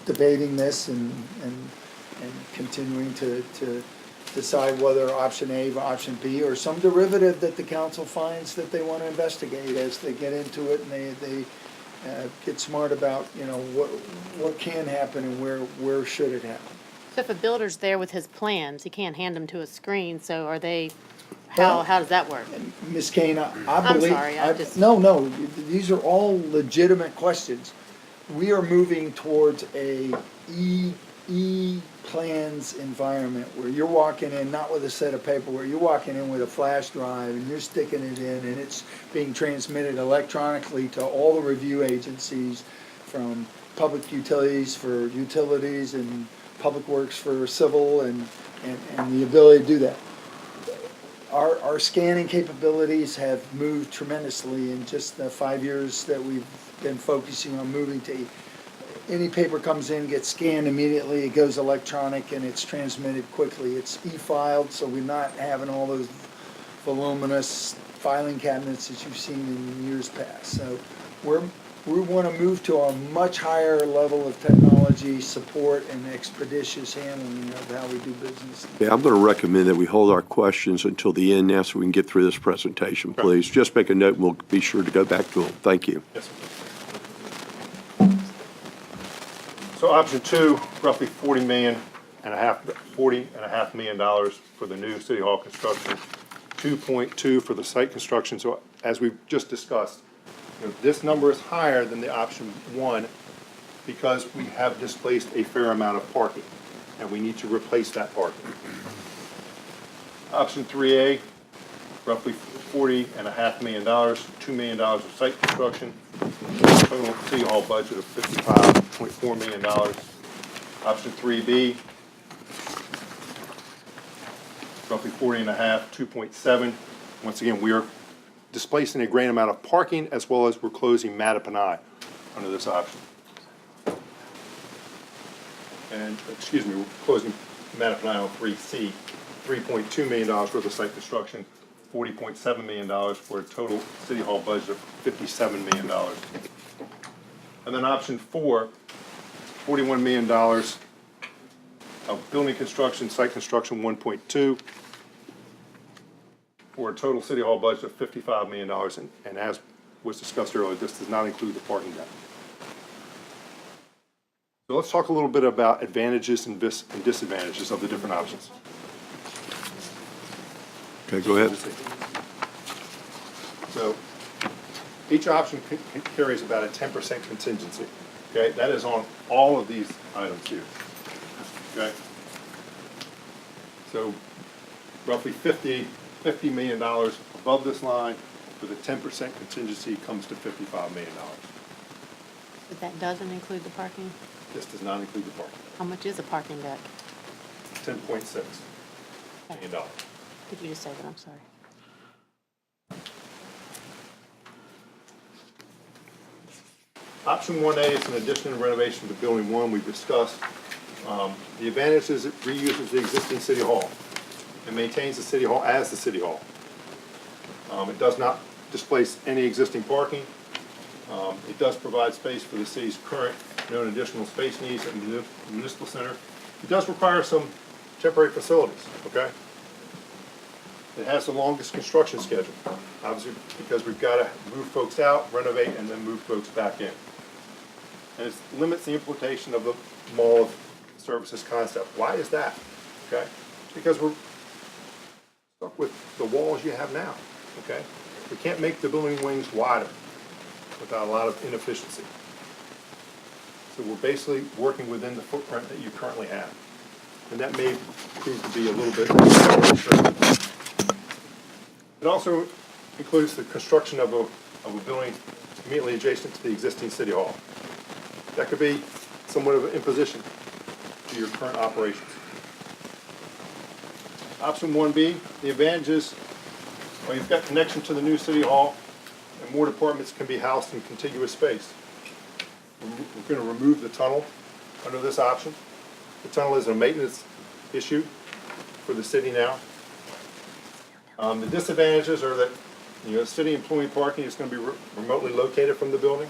debating this and continuing to decide whether option A or option B, or some derivative that the council finds that they wanna investigate as they get into it and they get smart about, you know, what can happen and where should it happen. So if a builder's there with his plans, he can't hand them to a screen, so are they, Well- how does that work? Ms. Kane, I I'm believe. sorry, I just- No, these are all legitimate questions. We are moving towards a E-plans environment where you're walking in, not with a set of paperwork, you're walking in with a flash drive and you're sticking it in and it's being transmitted electronically to all the review agencies, from public utilities for utilities and public works for civil, and the ability to do that. Our scanning capabilities have moved tremendously in just the 5 years that we've been focusing on moving to, any paper comes in, gets scanned immediately, it goes electronic, and it's transmitted quickly. It's e-filed, so we're not having all those voluminous filing cabinets that you've seen in years past. So we want to move to a much higher level of technology support and expeditious handling of how we do business. Yeah, I'm going to recommend that we hold our questions until the end now so we can get through this presentation, please. Just make a note, and we'll be sure to go back to them. Thank you. Yes, sir. So option two, roughly $40.5 million for the new city hall construction, 2.2 for the site construction. So as we've just discussed, you know, this number is higher than the option one because we have displaced a fair amount of parking, and we need to replace that parking. Option 3A, roughly $40.5 million, $2 million of site construction, total city hall budget of $55.4 million. Option 3B, roughly 40.5, 2.7. Once again, we are displacing a great amount of parking, as well as we're closing Mattapanai under this option. And, excuse me, we're closing Mattapanai on 3C, $3.2 million worth of site construction, $40.7 million for a total city hall budget of $57 million. And then option four, $41 million of building construction, site construction 1.2, for a total city hall budget of $55 million. And as was discussed earlier, this does not include the parking deck. So let's talk a little bit about advantages and disadvantages of the different options. Okay, go ahead. So each option carries about a 10% contingency. Okay, that is on all of these items here. Okay, so roughly $50 million above this line, with a 10% contingency comes to $55 million. But that doesn't include the parking? This does not include the parking. How much is a parking deck? $10.6 million. Could you just say that? I'm sorry. Option 1A is an addition and renovation to building one we've discussed. The advantage is it reuses the existing city hall and maintains the city hall as the city hall. It does not displace any existing parking. It does provide space for the city's current known additional space needs at the municipal center. It does require some temporary facilities, okay? It has the longest construction schedule, obviously, because we've got to move folks out, renovate, and then move folks back in. And it limits the implementation of the mall of services concept. Why is that? Okay? Because we're stuck with the walls you have now, okay? We can't make the building wings wider without a lot of inefficiency. So we're basically working within the footprint that you currently have. And that may prove to be a little bit restrictive. It also includes the construction of a building immediately adjacent to the existing city hall. That could be somewhat of an imposition to your current operations. Option 1B, the advantage is, well, you've got connection to the new city hall, and more departments can be housed in contiguous space. We're going to remove the tunnel under this option. The tunnel is a maintenance issue for the city now. The disadvantages are that, city employee parking is going to be remotely located from the building.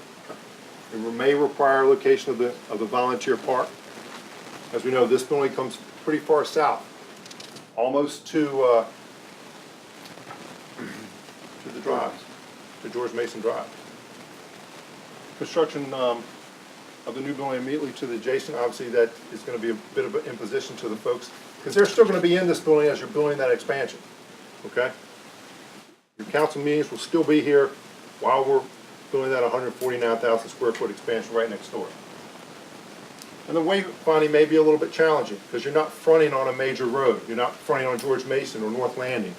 It may require location of the volunteer park. As we know, this building comes pretty far south, almost to the drive, to George Mason Drive. Construction of the new building immediately to the adjacent, obviously that is going to be a bit of an imposition to the folks, because they're still going to be in this building as you're building that expansion, okay? Your council meetings will still be here while we're doing that 149,000 square foot expansion right next door. And the wayfinding may be a little bit challenging because you're not fronting on a major road. You're not fronting on George Mason or North Landing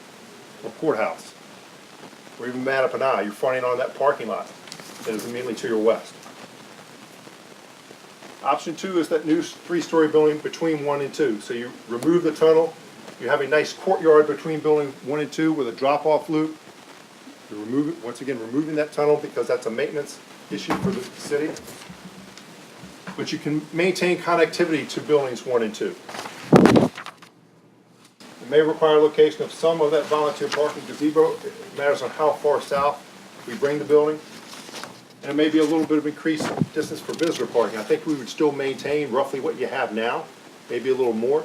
or Courthouse or even Mattapanai. You're fronting on that parking lot that is immediately to your west. Option 2 is that new 3-story building between 1 and 2. So you remove the tunnel. You have a nice courtyard between building 1 and 2 with a drop-off loop. You once again, removing that tunnel because that's a maintenance issue for the city. But you can maintain connectivity to buildings 1 and 2. It may require location of some of that volunteer parking gazebo. It matters on how far south we bring the building. And it may be a little bit of increased distance for visitor parking. I think we would still maintain roughly what you have now, maybe a little more.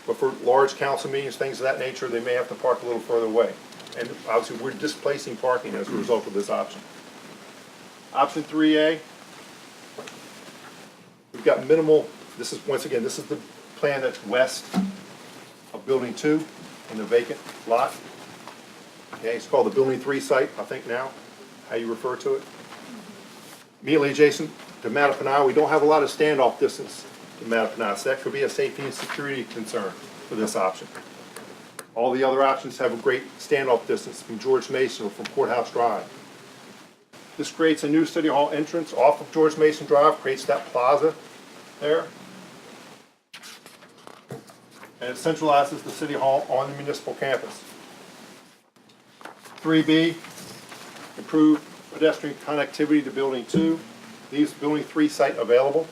But for large council meetings, things of that nature, they may have to park a little further away. And obviously, we're displacing parking as a result of this option. Option 3A, we've got minimal, this is, once again, this is the plan that's west of Building 2 in the vacant lot. Okay, it's called the Building 3 site, I think now, how you refer to it. Immediately adjacent to Mattapanai, we don't have a lot of standoff distance to Mattapanai, so that could be a safety and security concern for this option. All the other options have a great standoff distance from George Mason or from Courthouse Drive. This creates a new City Hall entrance off of George Mason Drive, creates that plaza there. And it centralizes the City Hall on the municipal campus. 3B, improve pedestrian connectivity to Building 2. Leaves Building 3 site available,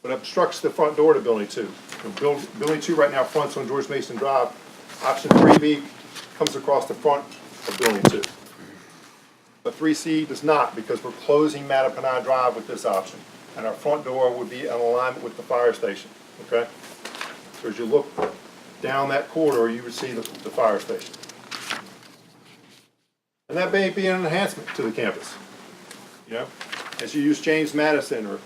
but obstructs the front door to Building 2. Building 2 right now fronts on George Mason Drive. Option 3B comes across the front of Building 2. But 3C does not, because we're closing Mattapanai Drive with this option. And our front door would be in alignment with the fire station, okay? So as you look down that corridor, you would see the fire station. And that may be an enhancement to the campus, as you use James Madison or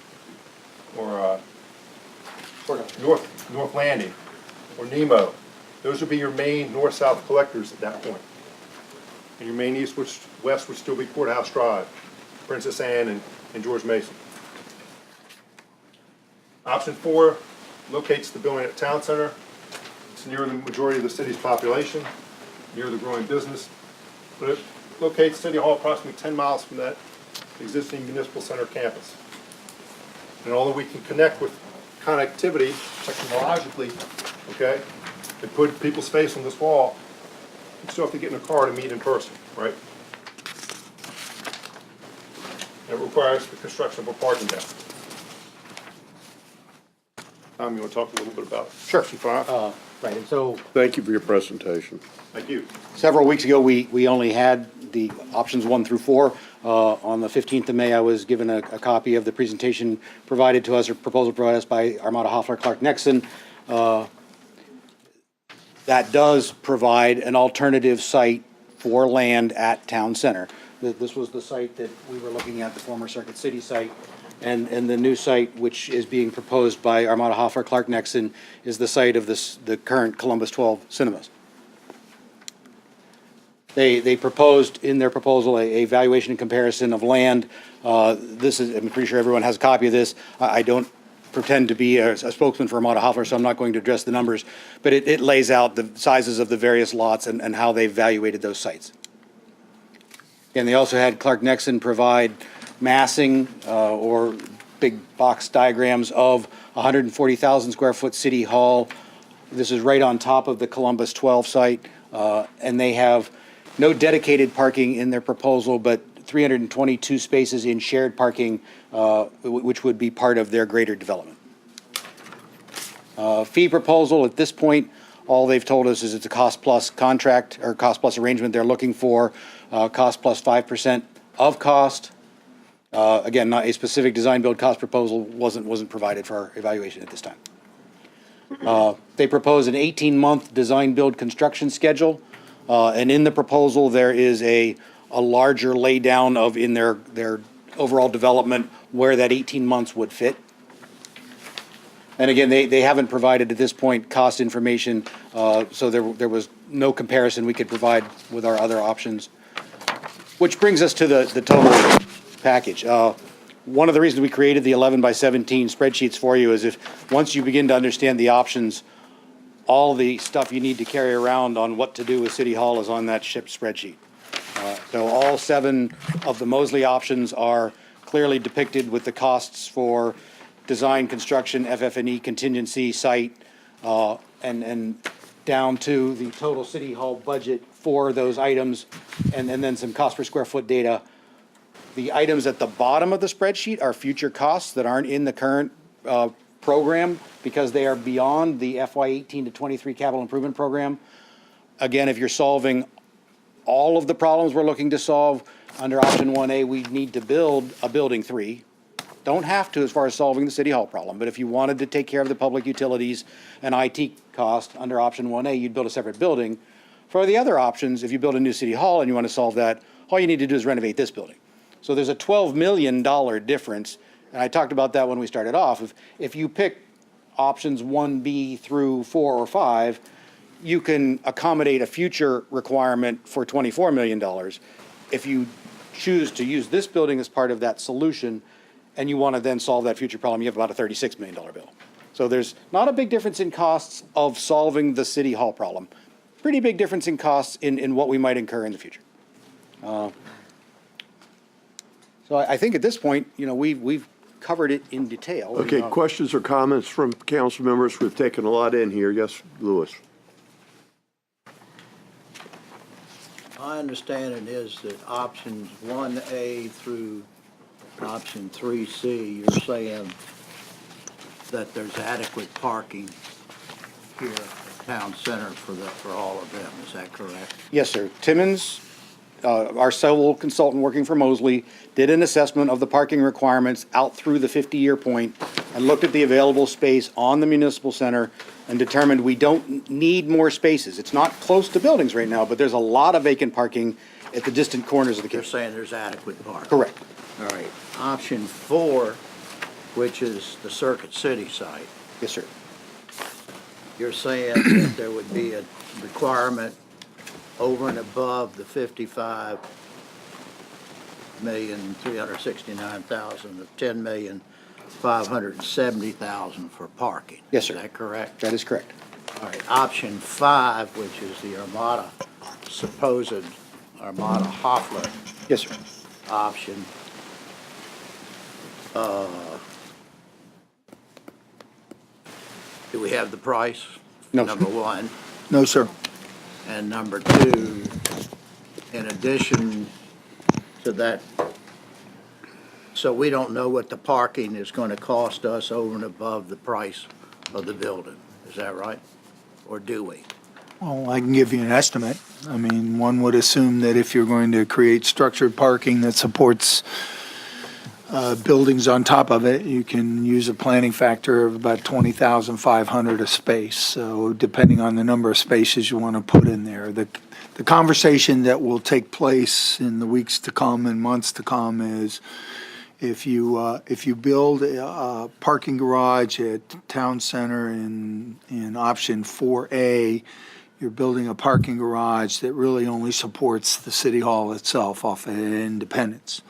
North Landing or Nemo. Those would be your main north-south collectors at that point. And your main east-west would still be Courthouse Drive, Princess Anne, and George Mason. Option 4 locates the building at Town Center. It's near the majority of the city's population, near the growing business. But it locates City Hall approximately 10 miles from that existing municipal center campus. And although we can connect with connectivity technologically, okay, and put people's face on this wall, you still have to get in a car to meet in person, right? And it requires the construction of a parking deck. Tom, you want to talk a little bit about Section 5? Right, and so Thank you for your presentation. Thank you. several weeks ago, we only had the options 1 through 4. On the 15th of May, I was given a copy of the presentation provided to us, or proposal provided us by Armada Hoffler Clark Nexon. That does provide an alternative site for land at Town Center. This was the site that we were looking at, the former Circuit City site. And the new site, which is being proposed by Armada Hoffler Clark Nexon, is the site of the current Columbus 12 cinemas. They proposed in their proposal a valuation and comparison of land. This is, I'm pretty sure everyone has a copy of this. I don't pretend to be a spokesman for Armada Hoffler, so I'm not going to address the numbers, but it lays out the sizes of the various lots and how they evaluated those sites. And they also had Clark Nexon provide massing or big box diagrams of 140,000 square foot City Hall. This is right on top of the Columbus 12 site, and they have no dedicated parking in their proposal, but 322 spaces in shared parking, which would be part of their greater development. Fee proposal at this point, All they've told us is it's a cost-plus contract or cost-plus arrangement they're looking for, cost plus 5% of cost. Again, not a specific design-build cost proposal wasn't provided for our evaluation at this time. They propose an 18-month design-build construction schedule, and in the proposal, there is a larger laydown of in their overall development where that 18 months would fit. And again, they haven't provided at this point cost information, so there was no comparison we could provide with our other options. Which brings us to the total package. One of the reasons we created the 11 by 17 spreadsheets for you is if, once you begin to understand the options, all the stuff you need to carry around on what to do with City Hall is on that SHIP spreadsheet. So all 7 of the Mosley options are clearly depicted with the costs for design, construction, FF&E, contingency, site, and down to the total City Hall budget for those items, and then some cost per square foot data. The items at the bottom of the spreadsheet are future costs that aren't in the current program because they are beyond the FY 18 to 23 capital improvement program. Again, if you're solving all of the problems we're looking to solve under option 1A, we need to build a building 3. Don't have to as far as solving the City Hall problem, but if you wanted to take care of the public utilities and IT cost under option 1A, you'd build a separate building. For the other options, if you build a new City Hall and you want to solve that, all you need to do is renovate this building. So there's a $12 million difference, and I talked about that when we started off. If you pick options 1B through 4 or 5, you can accommodate a future requirement for $24 million. If you choose to use this building as part of that solution, and you want to then solve that future problem, you have about a $36 million bill. So there's not a big difference in costs of solving the City Hall problem. Pretty big difference in costs in what we might incur in the future. So I think at this point, we've covered it in detail. Okay, questions or comments from council members? We've taken a lot in here. Yes, Louis? My understanding is that options 1A through option 3C, you're saying that there's adequate parking here at Town Center for all of them, is that correct? Yes, sir. Timmons, our civil consultant working for Mosley, did an assessment of the parking requirements out through the 50-year point and looked at the available space on the municipal center and determined we don't need more spaces. It's not close to buildings right now, but there's a lot of vacant parking at the distant corners of the You're campus. saying there's adequate parking? Correct. All right. Option 4, which is the Circuit City site, Yes, sir. you're saying that there would be a requirement over and above the $55,369,000 of $10,570,000 for parking. Yes, sir. Is that correct? That is correct. All right. Option 5, which is the supposed Armada Hoffler Yes, sir. option. Do we have the price? No, sir. Number 1. No, sir. And number 2, in addition to that, so we don't know what the parking is going to cost us over and above the price of the building. Is that right? Or do we? Well, I can give you an estimate. I mean, one would assume that if you're going to create structured parking that supports buildings on top of it, you can use a planning factor of about 20,500 a space. So depending on the number of spaces you want to put in there, the conversation that will take place in the weeks to come and months to come is if you build a parking garage at Town Center in option 4A, you're building a parking garage that really only supports the City Hall itself off of Independence.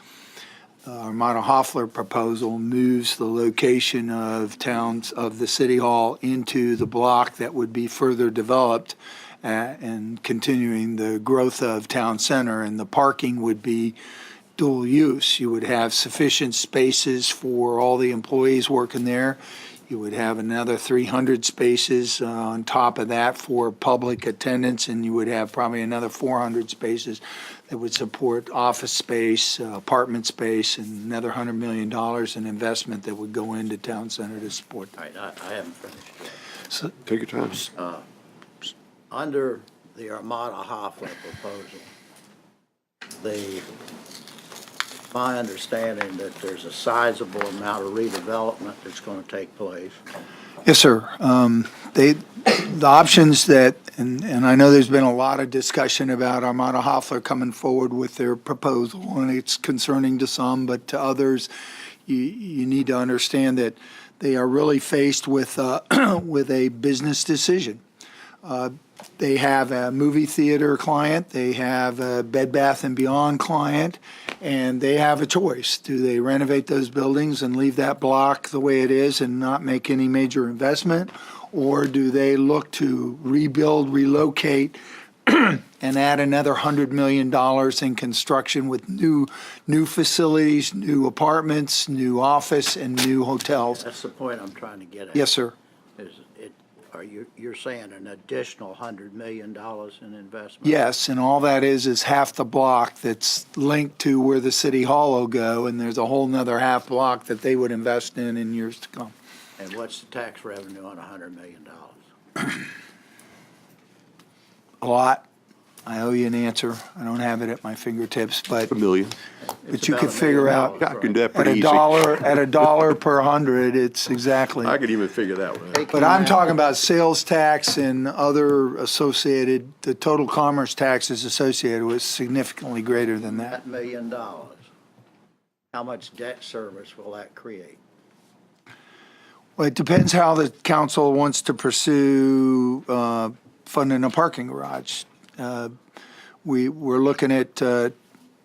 Armada Hoffler proposal moves the location of the City Hall into the block that would be further developed and continuing the growth of Town Center, and the parking would be dual use. You would have sufficient spaces for all the employees working there. You would have another 300 spaces on top of that for public attendance, and you would have probably another 400 spaces that would support office space, apartment space, and another $100 million in investment that would go into Town Center to support All that. right, I haven't finished yet. Take your time. under the Armada Hoffler proposal, my understanding that there's a sizable amount of redevelopment that's gonna take place. Yes, sir. The options that, and I know there's been a lot of discussion about Armada Hoffler coming forward with their proposal, and it's concerning to some, but to others, you need to understand that they are really faced with, with a business decision. They have a movie theater client, they have a Bed Bath & Beyond client, and they have a choice. Do they renovate those buildings and leave that block the way it is and not make any major investment? Or do they look to rebuild, relocate, and add another $100 million in construction with new facilities, new apartments, new office, and new hotels? That's the point I'm trying to get at. Yes, sir. You're saying an additional $100 million in investment? Yes, and all that is half the block that's linked to where the city hall will go, and there's a whole nother half block that they would invest in years to come. And what's the tax revenue on $100 million? A lot. I owe you an answer. I don't have it at my fingertips, but $1 million. you could figure out I can do that at pretty easy. at $1 per 100, it's exactly. I could even figure that one out. But I'm talking about sales tax and other associated, the total commerce taxes associated with significantly greater than that. That $1 million, how much debt service will that create? Well, it depends how the council wants to pursue funding a parking garage. We're looking at the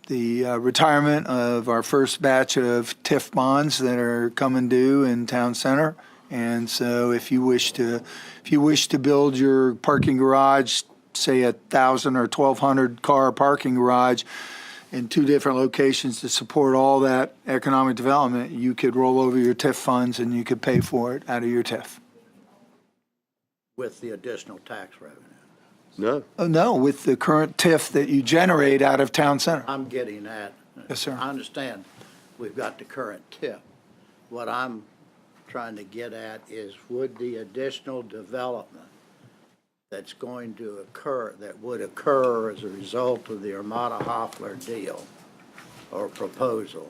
retirement of our first batch of TIF bonds that are coming due in Town Center. And so if you wish to build your parking garage, say 1,000 or 1,200 car parking garage in two different locations to support all that economic development, you could roll over your TIF funds and you could pay for it out of your TIF. With the additional tax revenue? No. Oh, no, with the current TIF that you generate out of Town Center. I'm getting at. Yes, sir. I understand we've got the current tip. What I'm trying to get at is, would the additional development that's going to occur, that would occur as a result of the Armada Hoffler deal or proposal,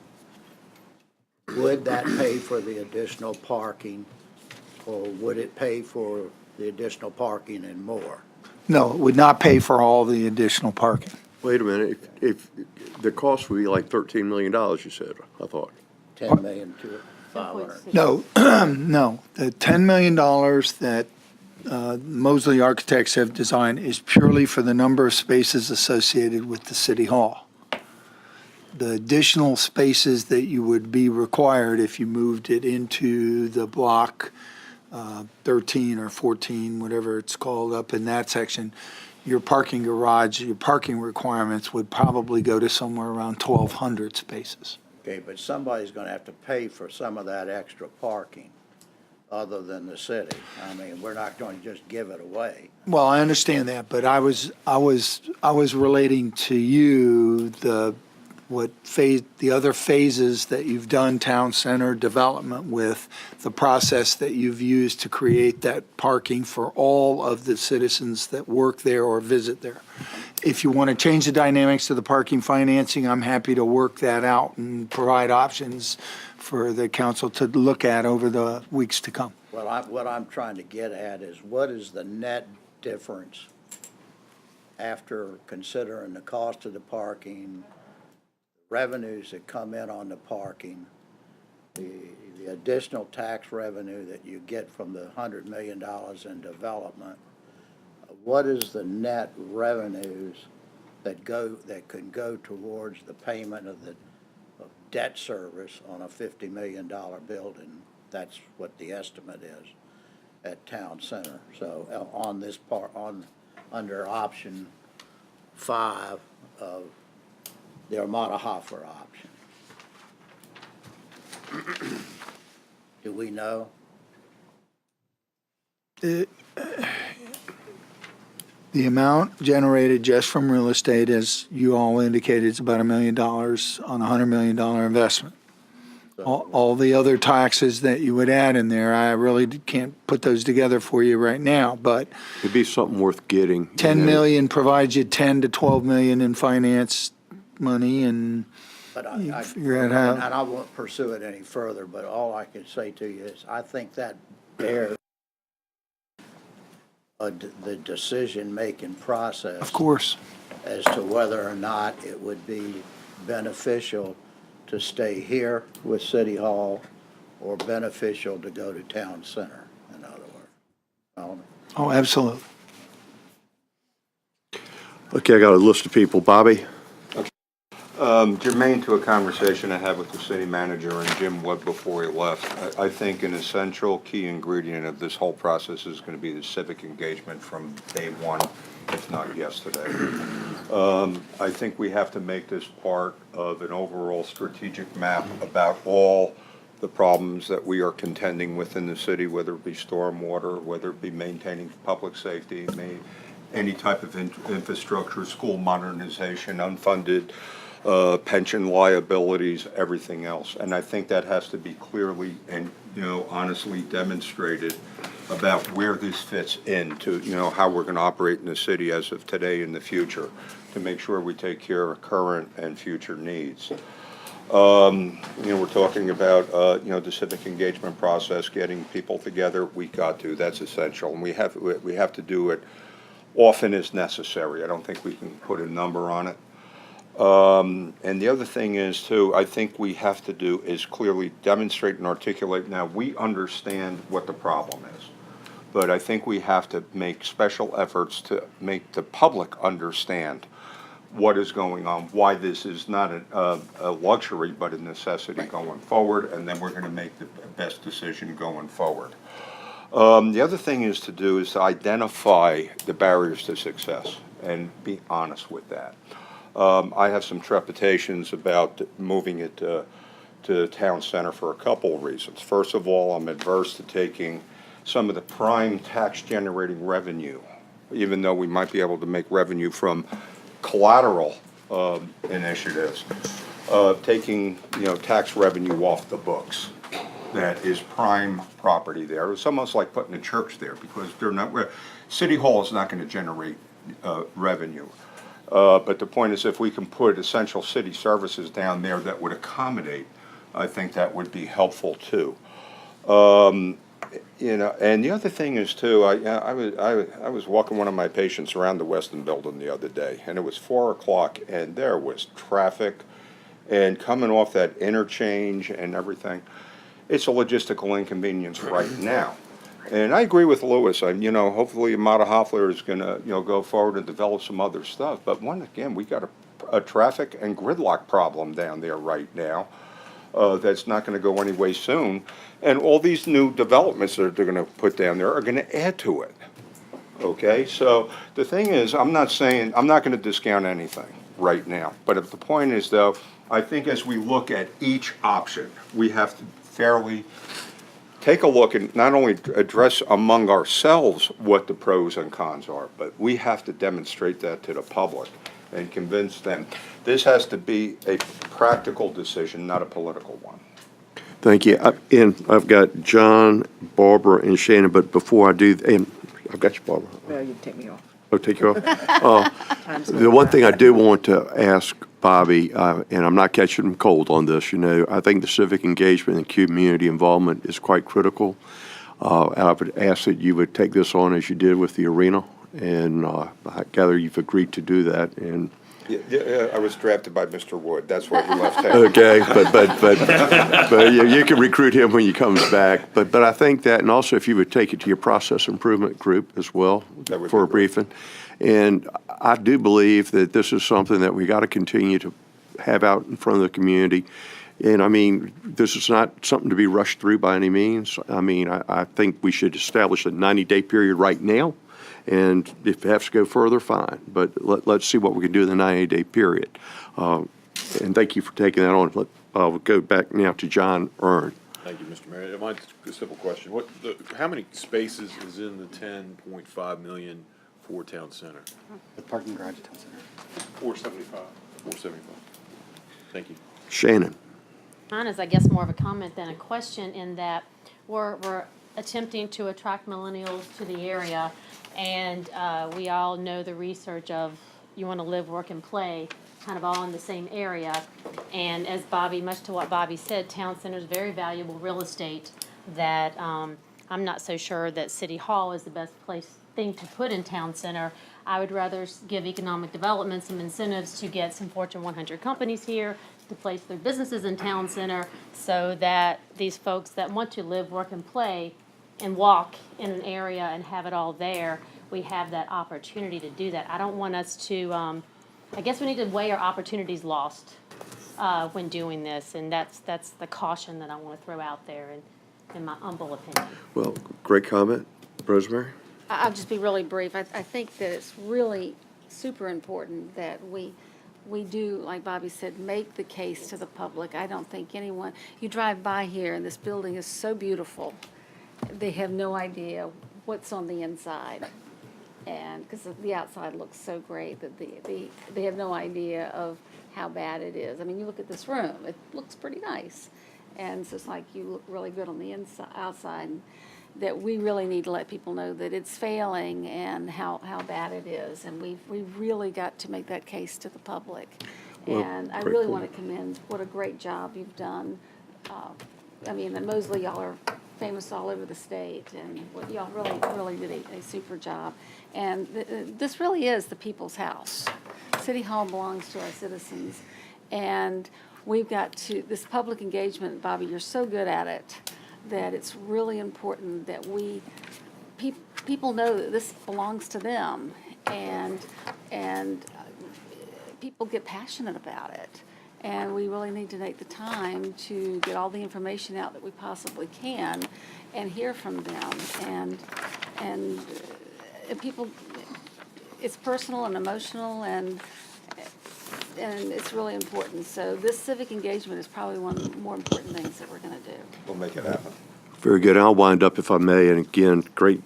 would that pay for the additional parking, or would it pay for the additional parking and more? No, it would not pay for all the additional parking. Wait a minute, if the cost would be like $13 million, you said, I thought. 10 million to 500. No, no. The $10 million that Mosley Architects have designed is purely for the number of spaces associated with the city hall. The additional spaces that you would be required if you moved it into the block 13 or 14, whatever it's called up in that section, your parking garage, your parking requirements would probably go to somewhere around 1,200 spaces. Okay, but somebody's gonna have to pay for some of that extra parking other than the city. I mean, we're not going to just give it away. Well, I understand that, but I was relating to you the other phases that you've done town center development with, the process that you've used to create that parking for all of the citizens that work there or visit there. If you want to change the dynamics of the parking financing, I'm happy to work that out and provide options for the council to look at over the weeks to come. Well, what I'm trying to get at is, what is the net difference after considering the cost of the parking, revenues that come in on the parking, the additional tax revenue that you get from the $100 million in development? What is the net revenues that can go towards the payment of debt service on a $50 million building? That's what the estimate is at Town Center. So on this part, under option 5 of the Armada Hoffler option. Do we know? The amount generated just from real estate, as you all indicated, is about $1 million on a $100 million investment. all the other taxes that you would add in there, I really can't put those together for you right now, but It'd be something worth getting. 10 million provides you 10 to 12 million in finance money, and But You I, figure out and how- I won't pursue it any further, but all I can say to you is, I think that bears the decision-making process. of course. As to whether or not it would be beneficial to stay here with City Hall or beneficial to go to Town Center, in other words. Follow me? Oh, absolutely. Okay, I got a list of people. Bobby? Germane to a conversation I had with the city manager and Jim Wood before he left, I think an essential key ingredient of this whole process is going to be the civic engagement from day one, if not yesterday. I think we have to make this part of an overall strategic map about all the problems that we are contending with in the city, whether it be stormwater, whether it be maintaining public safety, any type of infrastructure, school modernization, unfunded pension liabilities, everything else. And I think that has to be clearly and, honestly demonstrated about where this fits into, how we're going to operate in the city as of today and the future to make sure we take care of current and future needs. We're talking about, the civic engagement process, getting people together. We got to, that's essential. And we have to do it often as necessary. I don't think we can put a number on it. And the other thing is too, I think we have to do is clearly demonstrate and articulate. Now, we understand what the problem is, but I think we have to make special efforts to make the public understand what is going on, why this is not a luxury, but a necessity going forward, and then we're going to make the best decision going forward. The other thing is to identify the barriers to success and be honest with that. I have some trepidations about moving it to town center for a couple of reasons. First of all, I'm adverse to taking some of the prime tax generating revenue, even though we might be able to make revenue from collateral initiatives, taking tax revenue off the books. That is prime property there. It's almost like putting a church there because City Hall is not going to generate revenue. But the point is, if we can put essential city services down there that would accommodate, I think that would be helpful too. And the other thing is too, I was walking one of my patients around the Weston Building the other day, and it was 4 o'clock, and there was traffic, and coming off that interchange and everything, it's a logistical inconvenience right now. And I agree with Lewis. Hopefully Mata Hoffler is going to, go forward and develop some other stuff. But we got a traffic and gridlock problem down there right now that's not going to go anyway soon. And all these new developments that they're going to put down there are going to add to it. Okay, so the thing is, I'm not going to discount anything right now. But if the point is, though, I think as we look at each option, we have to fairly take a look and not only address among ourselves what the pros and cons are, but we have to demonstrate that to the public and convince them. This has to be a practical decision, not a political one. Thank you. And I've got John, Barbara, and Shannon, but before I do, and I've got you, Barbara. Well, you take me off. Oh, take you off. The one thing I do want to ask Bobby, and I'm not catching him cold on this, I think the civic engagement and community involvement is quite critical. I would ask that you would take this on as you did with the arena, and I gather you've agreed to do that. And Yeah, I was drafted by Mr. Wood. That's why he left town. okay, but you can recruit him when he comes back. But I think that, and also if you would take it to your process improvement group as well for a briefing. And I do believe that this is something that we got to continue to have out in front of the community. And I mean, this is not something to be rushed through by any means. I mean, I think we should establish a 90-day period right now. And if it has to go further, fine. But let's see what we can do in the 90-day period. And thank you for taking that on. We'll go back now to John Earn. Thank you, Mr. Mayor. Mine's a simple question. How many spaces is in the 10.5 million for town center? The parking garage at Town Center. 475. 475. Thank you. Shannon. Mine is, I guess, more of a comment than a question in that we're attempting to attract millennials to the area, and we all know the research of you want to live, work, and play kind of all in the same area. And as Bobby, much to what Bobby said, town center is very valuable real estate that I'm not so sure that City Hall is the best thing to put in town center. I would rather give economic development some incentives to get some Fortune 100 companies here to place their businesses in town center so that these folks that want to live, work, and play and walk in an area and have it all there, we have that opportunity to do that. I don't want us to, I guess we need to weigh our opportunities lost when doing this, and that's the caution that I want to throw out there in my humble opinion. Well, great comment. Rosemary? I'll just be really brief. I think that it's really super important that we do, like Bobby said, make the case to the public. I don't think anyone, you drive by here and this building is so beautiful, they have no idea what's on the inside. And because the outside looks so great that they have no idea of how bad it is. I mean, you look at this room, it looks pretty nice. And so it's like you look really good on the outside. That we really need to let people know that it's failing and how bad it is. And we've really got to make that case to the public. Well, And I great really point. want to commend what a great job you've done. I mean, in Mosley, y'all are famous all over the state, and what y'all really did a super job. And this really is the people's house. City Hall belongs to our citizens. And we've got to, this public engagement, Bobby, you're so good at it, that it's really important that people know that this belongs to them, and people get passionate about it. And we really need to take the time to get all the information out that we possibly can and hear from them. And people, it's personal and emotional, and it's really important. So this civic engagement is probably one of the more important things that we're going to do. We'll make it happen. Very good. I'll wind up if I may. And again, great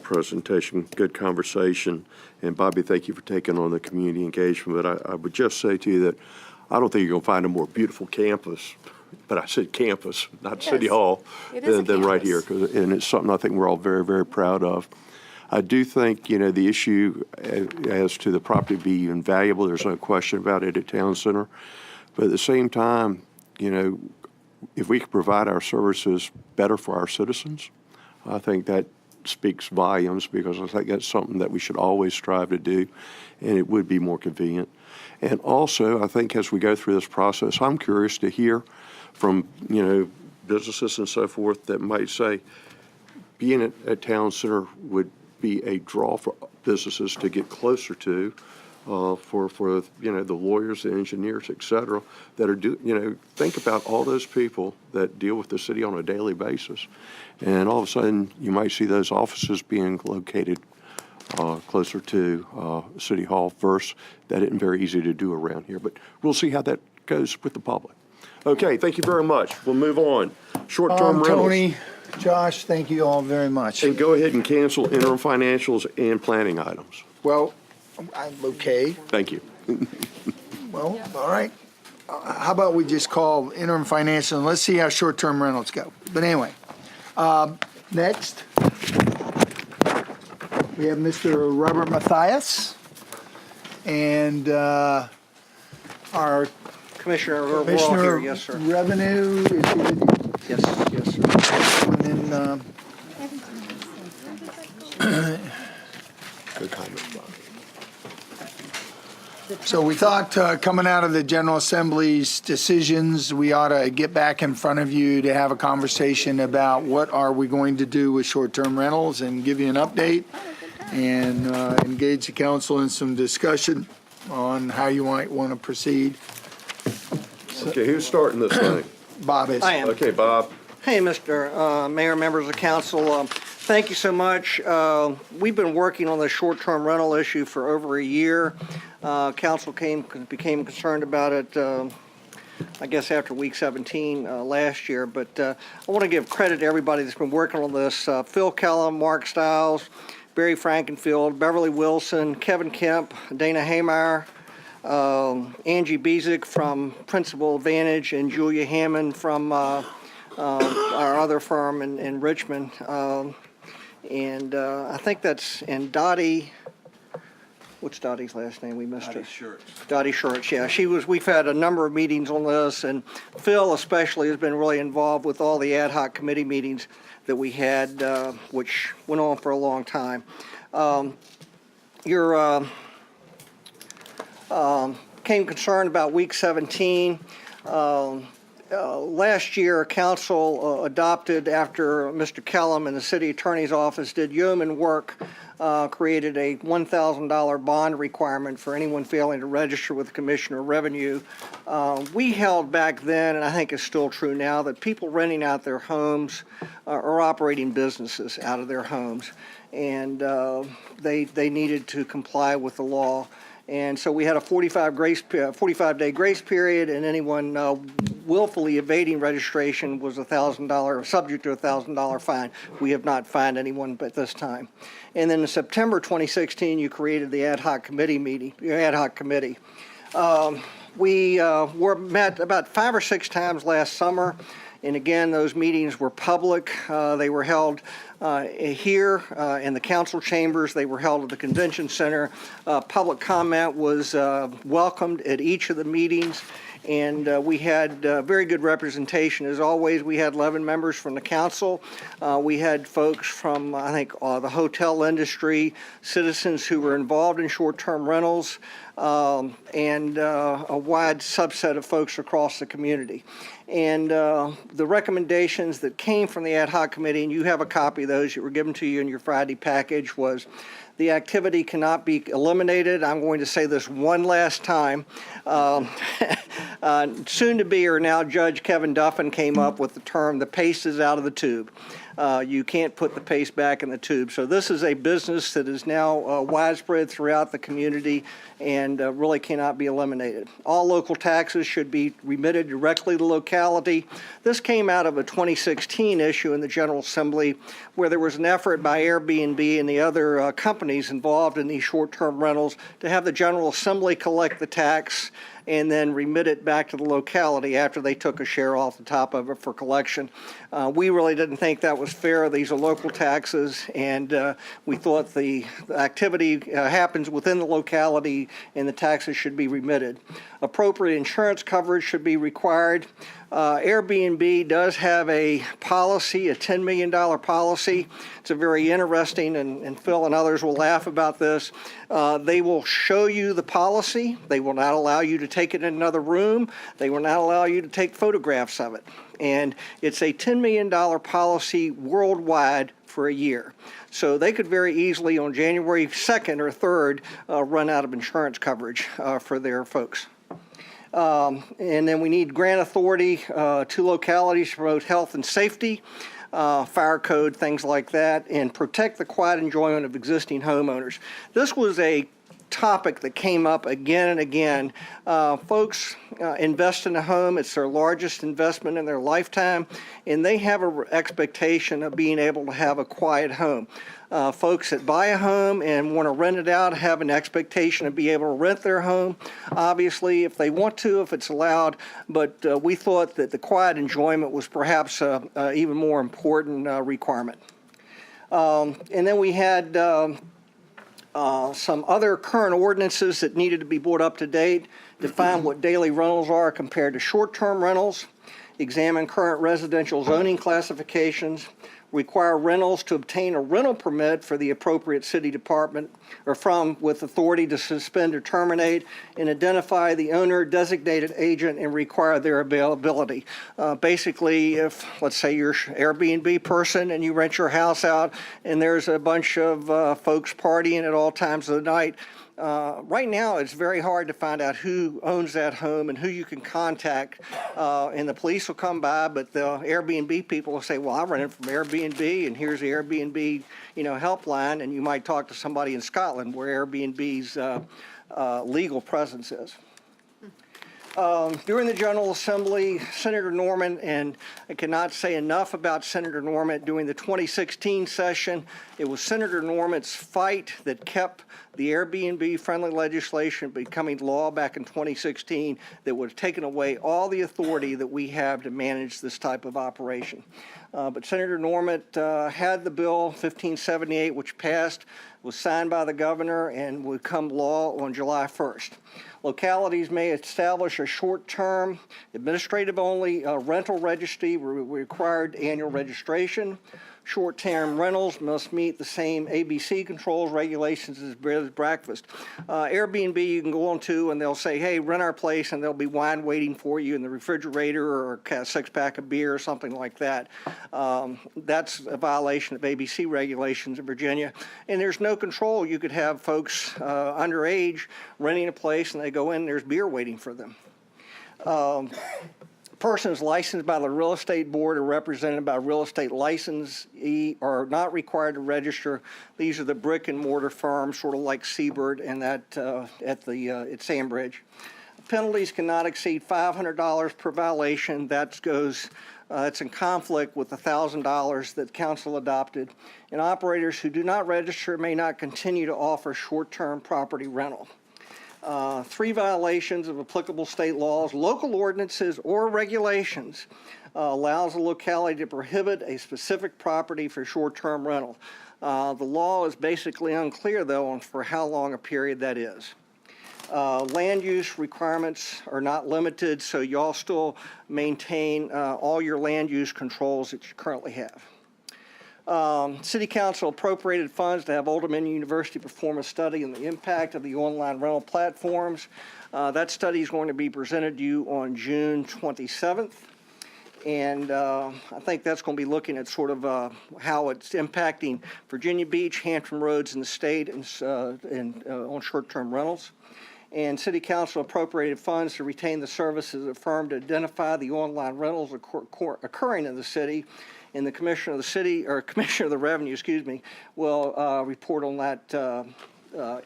presentation, good conversation. And Bobby, thank you for taking on the community engagement. But I would just say to you that I don't think you're going to find a more beautiful campus, but I said campus, not City Hall, It is a than right campus. here. And it's something I think we're all very, very proud of. I do think, the issue as to the property being invaluable, there's no question about it at Town Center. But at the same time, if we could provide our services better for our citizens, I think that speaks volumes, because I think that's something that we should always strive to do, and it would be more convenient. And also, I think as we go through this process, I'm curious to hear from, businesses and so forth that might say being at Town Center would be a draw for businesses to get closer to, for the lawyers, the engineers, et cetera, that are think about all those people that deal with the city on a daily basis. And all of a sudden, you might see those offices being located closer to City Hall versus that isn't very easy to do around here. But we'll see how that goes with the public. Okay, thank you very much. We'll move on. Short-term rentals. Tony, Josh, thank you all very much. And go ahead and cancel interim financials and planning items. Well, I'm okay. Thank you. Well, all right. How about we just call interim financial, and let's see how short-term rentals go. But anyway, next, we have Mr. Robert Mathias, and our Commissioner, we're all Commissioner here, of yes, sir. Revenue. Is he with you? Yes. Yes, sir. And then, Good comment, Bob. so we thought, coming out of the General Assembly's decisions, we ought to get back in front of you to have a conversation about what are we going to do with short-term rentals, and give you an update, and engage the council in some discussion on how you might want to proceed. Okay, who's starting this thing? Bob is. I am. Okay, Bob. Hey, Mr. Mayor, members of council, thank you so much. We've been working on the short-term rental issue for over a year. Council became concerned about it, I guess, after week 17 last year. But I want to give credit to everybody that's been working on this. Phil Kellum, Mark Stiles, Barry Frankenfield, Beverly Wilson, Kevin Kemp, Dana Haymeyer, Angie Bezick from Principal Advantage, and Julia Hammond from our other firm in Richmond. I think that's, and Dottie, what's Dottie's last name? We missed her. Dottie Shirts, yeah. We've had a number of meetings on this, and Phil especially has been really involved with all the ad hoc committee meetings that we had, which went on for a long time. Came concerned about week 17. Last year, council adopted, after Mr. Kellum and the city attorney's office did yeoman work, created a $1,000 bond requirement for anyone failing to register with the Commissioner of Revenue. We held back then, and I think it's still true now, that people renting out their homes are operating businesses out of their homes, and they needed to comply with the law. And so we had a 45-day grace period, and anyone willfully evading registration was subject to a $1,000 fine. We have not fined anyone at this time. And then in September 2016, you created the ad hoc committee. We met about 5 or 6 times last summer. And again, those meetings were public. They were held here in the council chambers. They were held at the convention center. Public comment was welcomed at each of the meetings. And we had very good representation. As always, we had 11 members from the council. We had folks from, I think, the hotel industry, citizens who were involved in short-term rentals, and a wide subset of folks across the community. And the recommendations that came from the ad hoc committee, and you have a copy of those that were given to you in your Friday package, was the activity cannot be eliminated. I'm going to say this one last time. Soon to be, or now Judge Kevin Duffin came up with the term, the paste is out of the tube. You can't put the paste back in the tube. So this is a business that is now widespread throughout the community and really cannot be eliminated. All local taxes should be remitted directly to the locality. This came out of a 2016 issue in the General Assembly where there was an effort by Airbnb and the other companies involved in these short-term rentals to have the General Assembly collect the tax and then remit it back to the locality after they took a share off the top of it for collection. We really didn't think that was fair. These are local taxes, and we thought the activity happens within the locality and the taxes should be remitted. Appropriate insurance coverage should be required. Airbnb does have a policy, a $10 million policy. It's a very interesting, and Phil and others will laugh about this. They will show you the policy. They will not allow you to take it in another room. They will not allow you to take photographs of it. And it's a $10 million policy worldwide for a year. So they could very easily on January 2nd or 3rd run out of insurance coverage for their folks. And then we need grant authority to localities to promote health and safety, fire code, things like that, and protect the quiet enjoyment of existing homeowners. This was a topic that came up again and again. Folks invest in a home. It's their largest investment in their lifetime, and they have an expectation of being able to have a quiet home. Folks that buy a home and want to rent it out have an expectation of being able to rent their home, obviously, if they want to, if it's allowed, but we thought that the quiet enjoyment was perhaps an even more important requirement. And then we had some other current ordinances that needed to be brought up to date, define what daily rentals are compared to short-term rentals, examine current residential zoning classifications, require rentals to obtain a rental permit for the appropriate city department or with authority to suspend or terminate, and identify the owner, designated agent, and require their availability. Basically, if, let's say, you're an Airbnb person and you rent your house out and there's a bunch of folks partying at all times of the night, right now, it's very hard to find out who owns that home and who you can contact, and the police will come by, but the Airbnb people will say, well, I rented from Airbnb, and here's the Airbnb, helpline, and you might talk to somebody in Scotland where Airbnb's legal presence is. During the General Assembly, Senator Norman, and I cannot say enough about Senator Norman, during the 2016 session, it was Senator Norman's fight that kept the Airbnb-friendly legislation becoming law back in 2016 that would have taken away all the authority that we have to manage this type of operation. But Senator Normant had the bill 1578, which passed, was signed by the governor, and would become law on July 1st. Localities may establish a short-term, administrative-only rental registry with required annual registration. Short-term rentals must meet the same ABC controls regulations as bed and breakfast. Airbnb, you can go on to and they'll say, hey, rent our place, and there'll be wine waiting for you in the refrigerator or a six-pack of beer or something like that. That's a violation of ABC regulations in Virginia. And there's no control. You could have folks underage renting a place, and they go in, there's beer waiting for them. Persons licensed by the real estate board or represented by a real estate licensee are not required to register. These are the brick and mortar firms, sort of like Seabird and that at Sandbridge. Penalties cannot exceed $500 per violation. That's in conflict with the $1,000 that council adopted. And operators who do not register may not continue to offer short-term property rental. 3 violations of applicable state laws, local ordinances, or regulations allows a locality to prohibit a specific property for short-term rental. The law is basically unclear, though, on for how long a period that is. Land use requirements are not limited, so y'all still maintain all your land use controls that you currently have. City Council appropriated funds to have Old Dominion University perform a study on the impact of the online rental platforms. That study is going to be presented to you on June 27th. And I think that's going to be looking at sort of how it's impacting Virginia Beach, Hampton Roads, and the state and on short-term rentals. And City Council appropriated funds to retain the services of a firm to identify the online rentals occurring in the city. And the Commissioner of the City, or Commissioner of the Revenue, excuse me, will report on that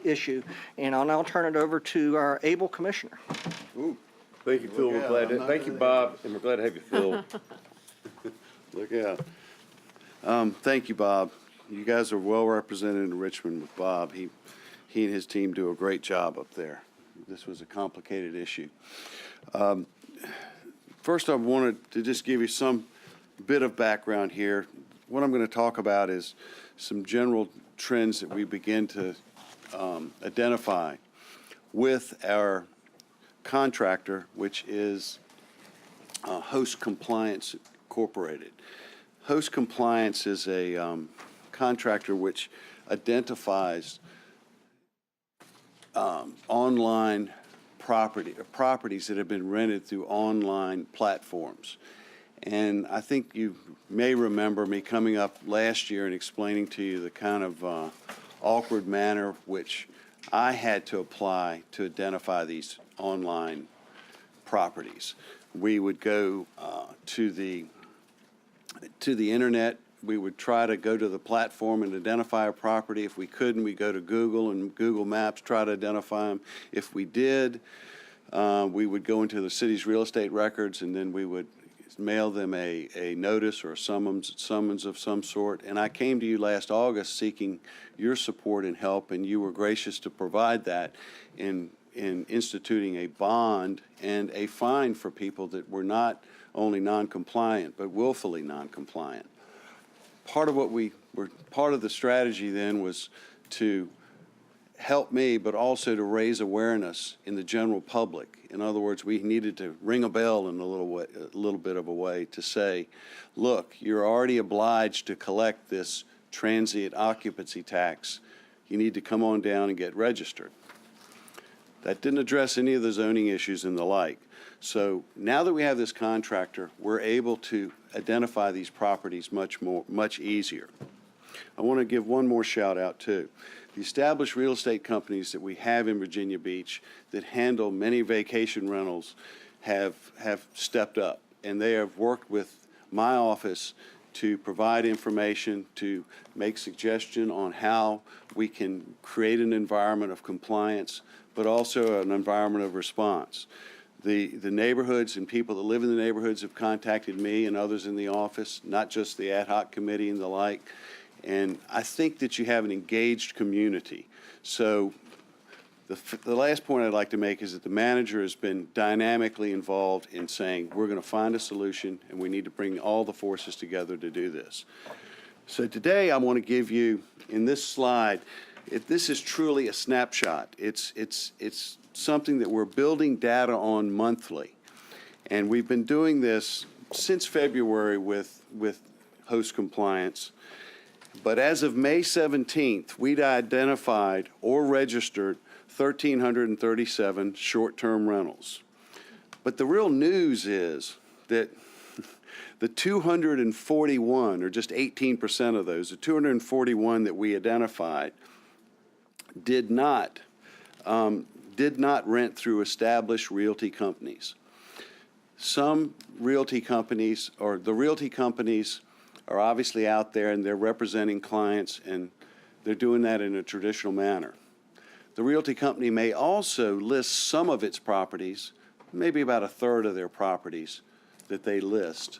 issue. And I'll now turn it over to our able Commissioner. Ooh, thank you, Phil. We're glad to, thank you, Bob, and we're glad to have you, Phil. Look out. Thank you, Bob. You guys are well represented in Richmond with Bob. He and his team do a great job up there. This was a complicated issue. First, I wanted to just give you some bit of background here. What I'm going to talk about is some general trends that we begin to identify with our contractor, which is Host Compliance Incorporated. Host Compliance is a contractor which identifies online properties that have been rented through online platforms. And I think you may remember me coming up last year and explaining to you the kind of awkward manner which I had to apply to identify these online properties. We would go to the internet. We would try to go to the platform and identify a property. If we couldn't, we'd go to Google and Google Maps, try to identify them. If we did, we would go into the city's real estate records, and then we would mail them a notice or a summons of some sort. And I came to you last August seeking your support and help, and you were gracious to provide that in instituting a bond and a fine for people that were not only non-compliant, but willfully non-compliant. Part of the strategy then was to help me, but also to raise awareness in the general public. In other words, we needed to ring a bell in a little bit of a way to say, look, you're already obliged to collect this transient occupancy tax. You need to come on down and get registered. That didn't address any of the zoning issues and the like. So now that we have this contractor, we're able to identify these properties much easier. I want to give one more shout out too. The established real estate companies that we have in Virginia Beach that handle many vacation rentals have stepped up, and they have worked with my office to provide information, to make suggestion on how we can create an environment of compliance, but also an environment of response. The neighborhoods and people that live in the neighborhoods have contacted me and others in the office, not just the ad hoc committee and the like. And I think that you have an engaged community. So The last point I'd like to make is that the manager has been dynamically involved in saying, we're going to find a solution, and we need to bring all the forces together to do this. So today, I want to give you, in this slide, this is truly a snapshot. It's something that we're building data on monthly. And we've been doing this since February with host compliance. But as of May 17th, we'd identified or registered 1,337 short-term rentals. But the real news is that the 241, or just 18% of those, the 241 that we identified, did not rent through established realty companies. Some realty companies, or the realty companies, are obviously out there and they're representing clients, and they're doing that in a traditional manner. The realty company may also list some of its properties, maybe about a third of their properties that they list,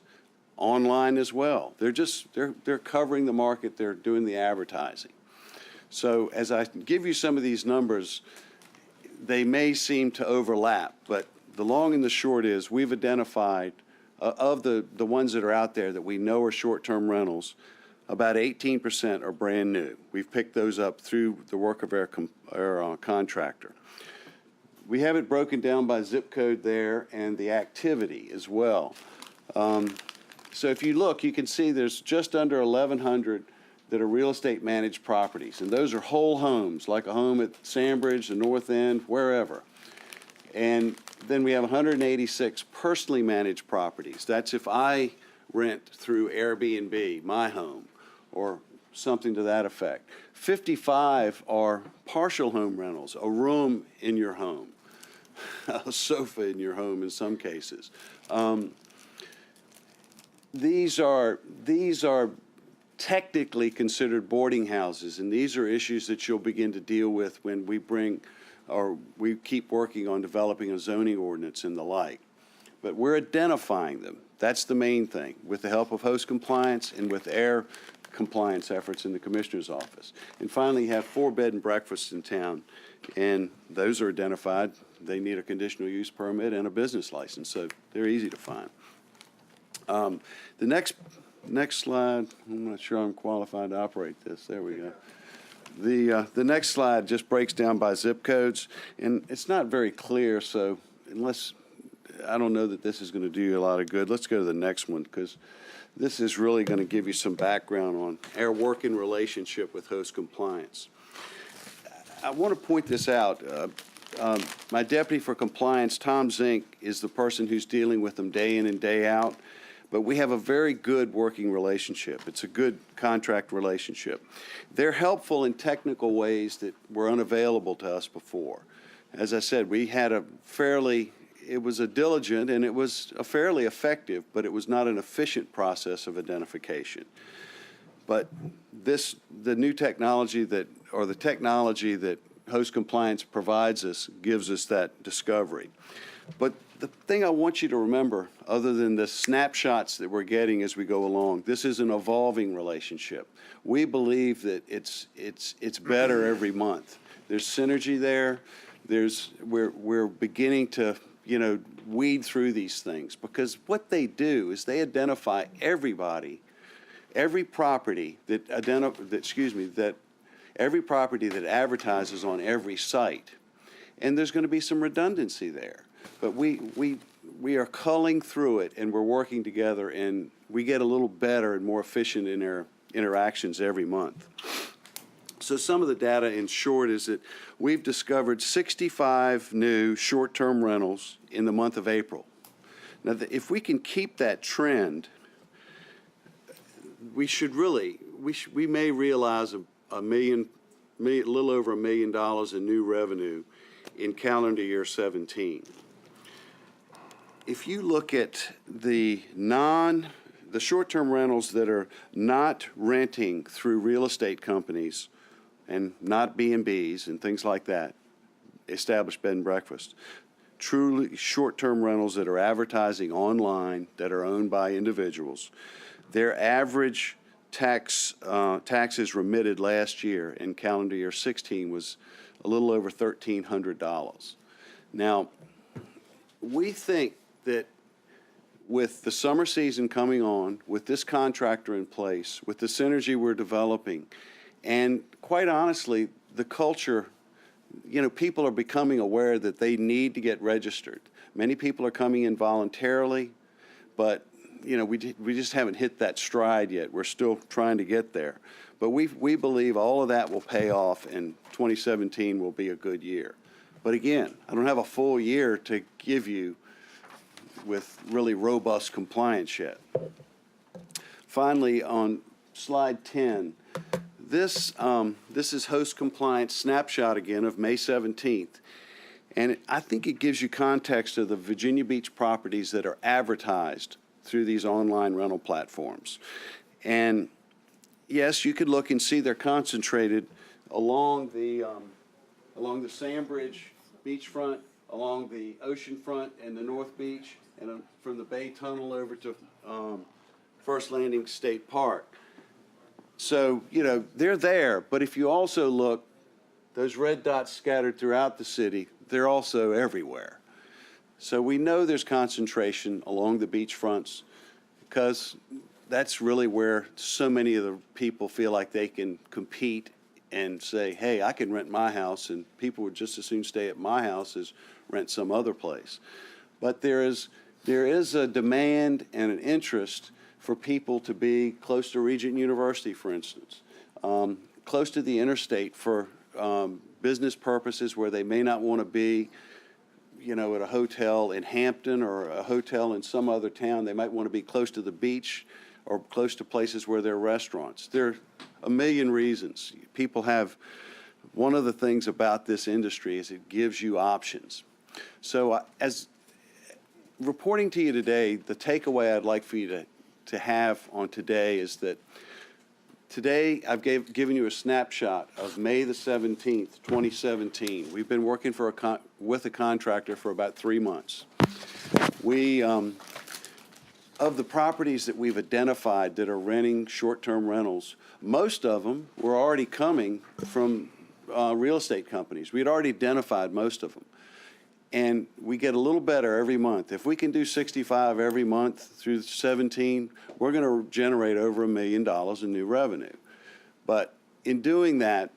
online as well. They're covering the market, they're doing the advertising. So as I give you some of these numbers, they may seem to overlap, but the long and the short is we've identified, of the ones that are out there that we know are short-term rentals, about 18% are brand new. We've picked those up through the work of our contractor. We have it broken down by zip code there and the activity as well. So if you look, you can see there's just under 1,100 that are real estate managed properties. And those are whole homes, like a home at Sandbridge, the North End, wherever. And then we have 186 personally managed properties. That's if I rent through Airbnb, my home, or something to that effect. 55 are partial home rentals, a room in your home, a sofa in your home in some cases. These are technically considered boarding houses, and these are issues that you'll begin to deal with when we keep working on developing a zoning ordinance and the like. But we're identifying them. That's the main thing, with the help of host compliance and with air compliance efforts in the Commissioner's office. And finally, you have 4 bed and breakfasts in town, and those are identified. They need a conditional use permit and a business license, so they're easy to find. The next slide, I'm not sure I'm qualified to operate this. There we go. The next slide just breaks down by zip codes, and it's not very clear, so I don't know that this is going to do you a lot of good. Let's go to the next one, because this is really going to give you some background on our working relationship with host compliance. I want to point this out. My deputy for compliance, Tom Zink, is the person who's dealing with them day in and day out. But we have a very good working relationship. It's a good contract relationship. They're helpful in technical ways that were unavailable to us before. As I said, we had it was a diligent and it was a fairly effective, but it was not an efficient process of identification. But the new technology the technology that host compliance provides us gives us that discovery. But the thing I want you to remember, other than the snapshots that we're getting as we go along, this is an evolving relationship. We believe that it's better every month. There's synergy there. We're beginning to weed through these things, because what they do is they identify every property that advertises on every site, and there's going to be some redundancy there. But we are culling through it, and we're working together, and we get a little better and more efficient in our interactions every month. So some of the data, in short, is that we've discovered 65 new short-term rentals in the month of April. Now, if we can keep that trend, we may realize a little over $1 million in new revenue in calendar year 17. If you look at the short-term rentals that are not renting through real estate companies and not B&Bs and things like that, established bed and breakfast, truly short-term rentals that are advertising online, that are owned by individuals, their average taxes remitted last year in calendar year 16 was a little over $1,300. Now, we think that with the summer season coming on, with this contractor in place, with the synergy we're developing, and quite honestly, the culture, people are becoming aware that they need to get registered. Many people are coming in voluntarily, but, we just haven't hit that stride yet. We're still trying to get there. But we believe all of that will pay off, and 2017 will be a good year. But again, I don't have a full year to give you with really robust compliance yet. Finally, on slide 10, this is host compliance snapshot again of May 17th. And I think it gives you context of the Virginia Beach properties that are advertised through these online rental platforms. And yes, you could look and see they're concentrated along the Sandbridge beachfront, along the ocean front and the North Beach, and from the Bay Tunnel over to First Landing State Park. So, they're there, but if you also look, those red dots scattered throughout the city, they're also everywhere. So we know there's concentration along the beach fronts because that's really where so many of the people feel like they can compete and say, hey, I can rent my house, and people would just as soon stay at my house as rent some other place. But there is a demand and an interest for people to be close to Regent University, for instance, close to the interstate for business purposes where they may not want to be, at a hotel in Hampton or a hotel in some other town. They might want to be close to the beach or close to places where there are restaurants. There are a million reasons. People have, one of the things about this industry is it gives you options. So as reporting to you today, the takeaway I'd like for you to have on today is that today I've given you a snapshot of May the 17th, 2017. We've been working with a contractor for about 3 months. Of the properties that we've identified that are renting short-term rentals, most of them were already coming from real estate companies. We had already identified most of them. And we get a little better every month. If we can do 65 every month through 17, we're going to generate over $1 million in new revenue. But in doing that,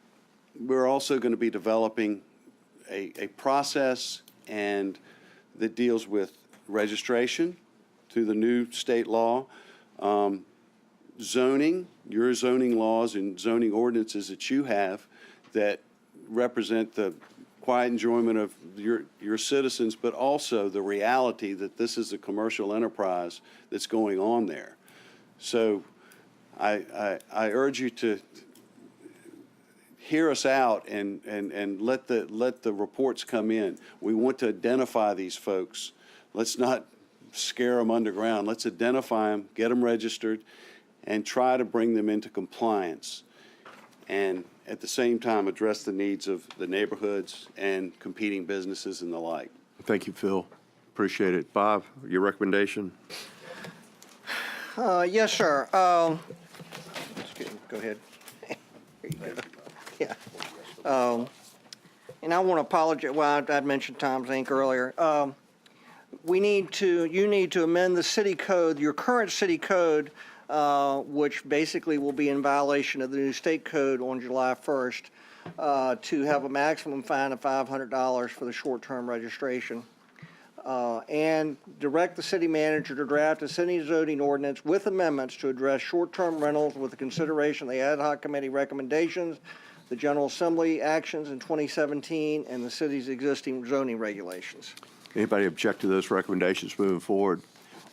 we're also going to be developing a process and that deals with registration through the new state law, zoning, your zoning laws and zoning ordinances that you have that represent the quiet enjoyment of your citizens, but also the reality that this is a commercial enterprise that's going on there. So I urge you to hear us out and let the reports come in. We want to identify these folks. Let's not scare them underground. Let's identify them, get them registered, and try to bring them into compliance. And at the same time, address the needs of the neighborhoods and competing businesses and the like. Thank you, Phil. Appreciate it. Bob, your recommendation? Yes, sir. Go ahead. Here you go. Yeah. And I want to apologize. Well, I'd mentioned Tom's Inc. earlier. You need to amend the city code, your current city code, which basically will be in violation of the new state code on July 1st, to have a maximum fine of $500 for the short-term registration. And direct the city manager to draft a city zoning ordinance with amendments to address short-term rentals with the consideration of the ad hoc committee recommendations, the General Assembly actions in 2017, and the city's existing zoning regulations. Anybody object to those recommendations moving forward?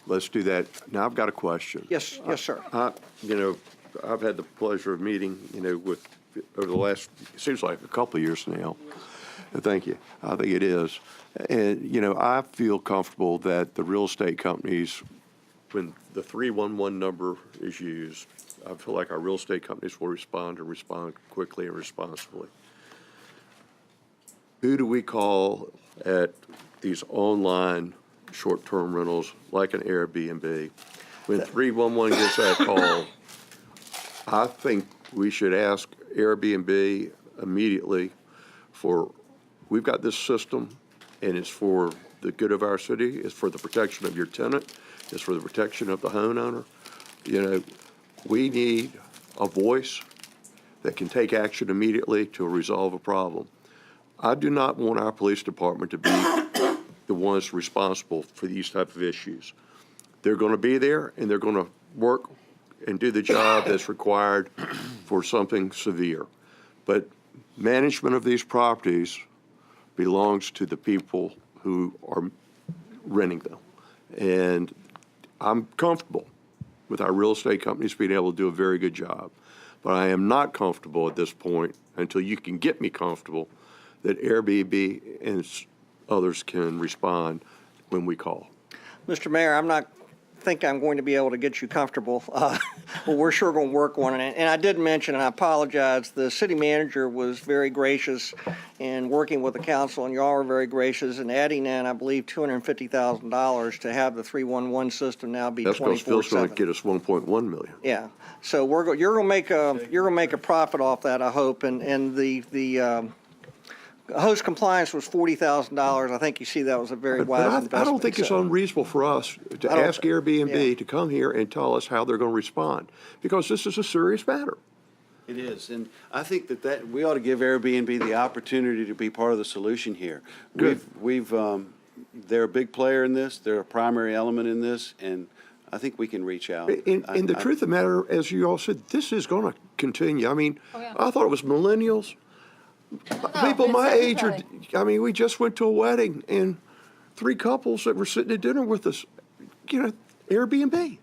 Let's do that. Now, I've got a question. Yes, sir. I've had the pleasure of meeting, with over the last, it seems like a couple of years now. Thank you. I think it is. And, I feel comfortable that the real estate companies, when the 311 number is used, I feel like our real estate companies will respond quickly and responsibly. Who do we call at these online short-term rentals like an Airbnb? When 311 gets that call, I think we should ask Airbnb immediately we've got this system, and it's for the good of our city, it's for the protection of your tenant, it's for the protection of the homeowner. You know, we need a voice that can take action immediately to resolve a problem. I do not want our police department to be the ones responsible for these type of issues. They're going to be there, and they're going to work and do the job that's required for something severe. But management of these properties belongs to the people who are renting them. And I'm comfortable with our real estate companies being able to do a very good job. But I am not comfortable at this point, until you can get me comfortable, that Airbnb and others can respond when we call. Mr. Mayor, I'm not think I'm going to be able to get you comfortable, but we're sure going to work on it. And I did mention, and I apologize, the city manager was very gracious in working with the council, and y'all are very gracious in adding in, I believe, $250,000 to have the 311 system now be 24/7. That's because Phil's going to get us 1.1 million. Yeah, so you're going to make a profit off that, I hope, and the host compliance was $40,000. I think you see that was a very wise investment. I don't think it's unreasonable for us to ask Airbnb to come here and tell us how they're going to respond, because this is a serious matter. It is, and I think that we ought to give Airbnb the opportunity to be part of the solution here. Good. They're a big player in this, they're a primary element in this, and I think we can reach out. And the truth of the matter, as you all said, this is going to continue. I mean, I thought it was millennials. People my age we just went to a wedding, and 3 couples that were sitting at dinner with us, Airbnb.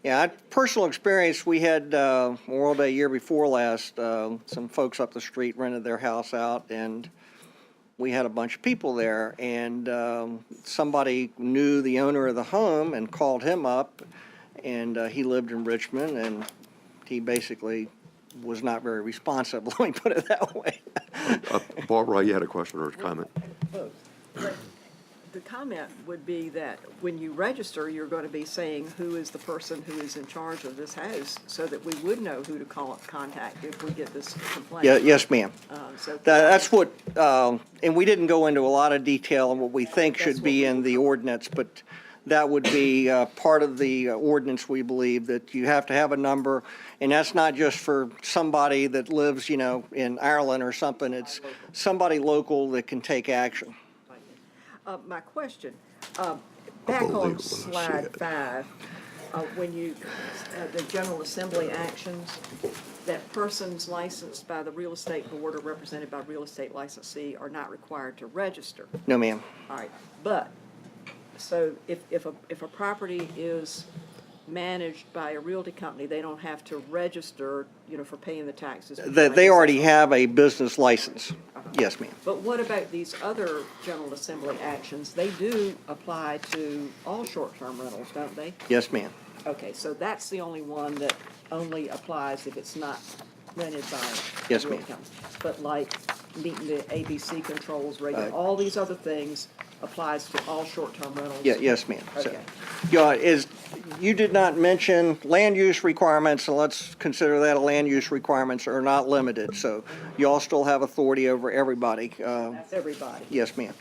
Yeah, personal experience, we had Memorial Day year before last, some folks up the street rented their house out, and we had a bunch of people there, and somebody knew the owner of the home and called him up, and he lived in Richmond, and he basically was not very responsive, let me put it that way. Barbara, you had a question or a comment? Both. But the comment would be that when you register, you're going to be saying who is the person who is in charge of this house, so that we would know who to contact if we get this complaint. Yeah, yes, ma'am. So That's what, and we didn't go into a lot of detail on what we think should be in the ordinance, but that would be part of the ordinance, we believe, that you have to have a number, and that's not just for somebody that lives, in Ireland or something. It's somebody local that can take action. my question, back on slide 5, when you, the General Assembly actions, that persons licensed by the real estate board or represented by real estate licensee are not required to register. No, ma'am. All right, but, so if a property is managed by a realty company, they don't have to register, for paying the taxes? They already have a business license. Yes, ma'am. But what about these other General Assembly actions? They do apply to all short-term rentals, don't they? Yes, ma'am. Okay, so that's the only one that only applies if it's not rented by Yes, a realty ma'am. company. But like meeting the ABC controls, all these other things applies to all short-term rentals? Yeah, yes, ma'am. Okay. You did not mention land use requirements, and let's consider that land use requirements are not limited. So you all still have authority over everybody. That's everybody? Yes, ma'am.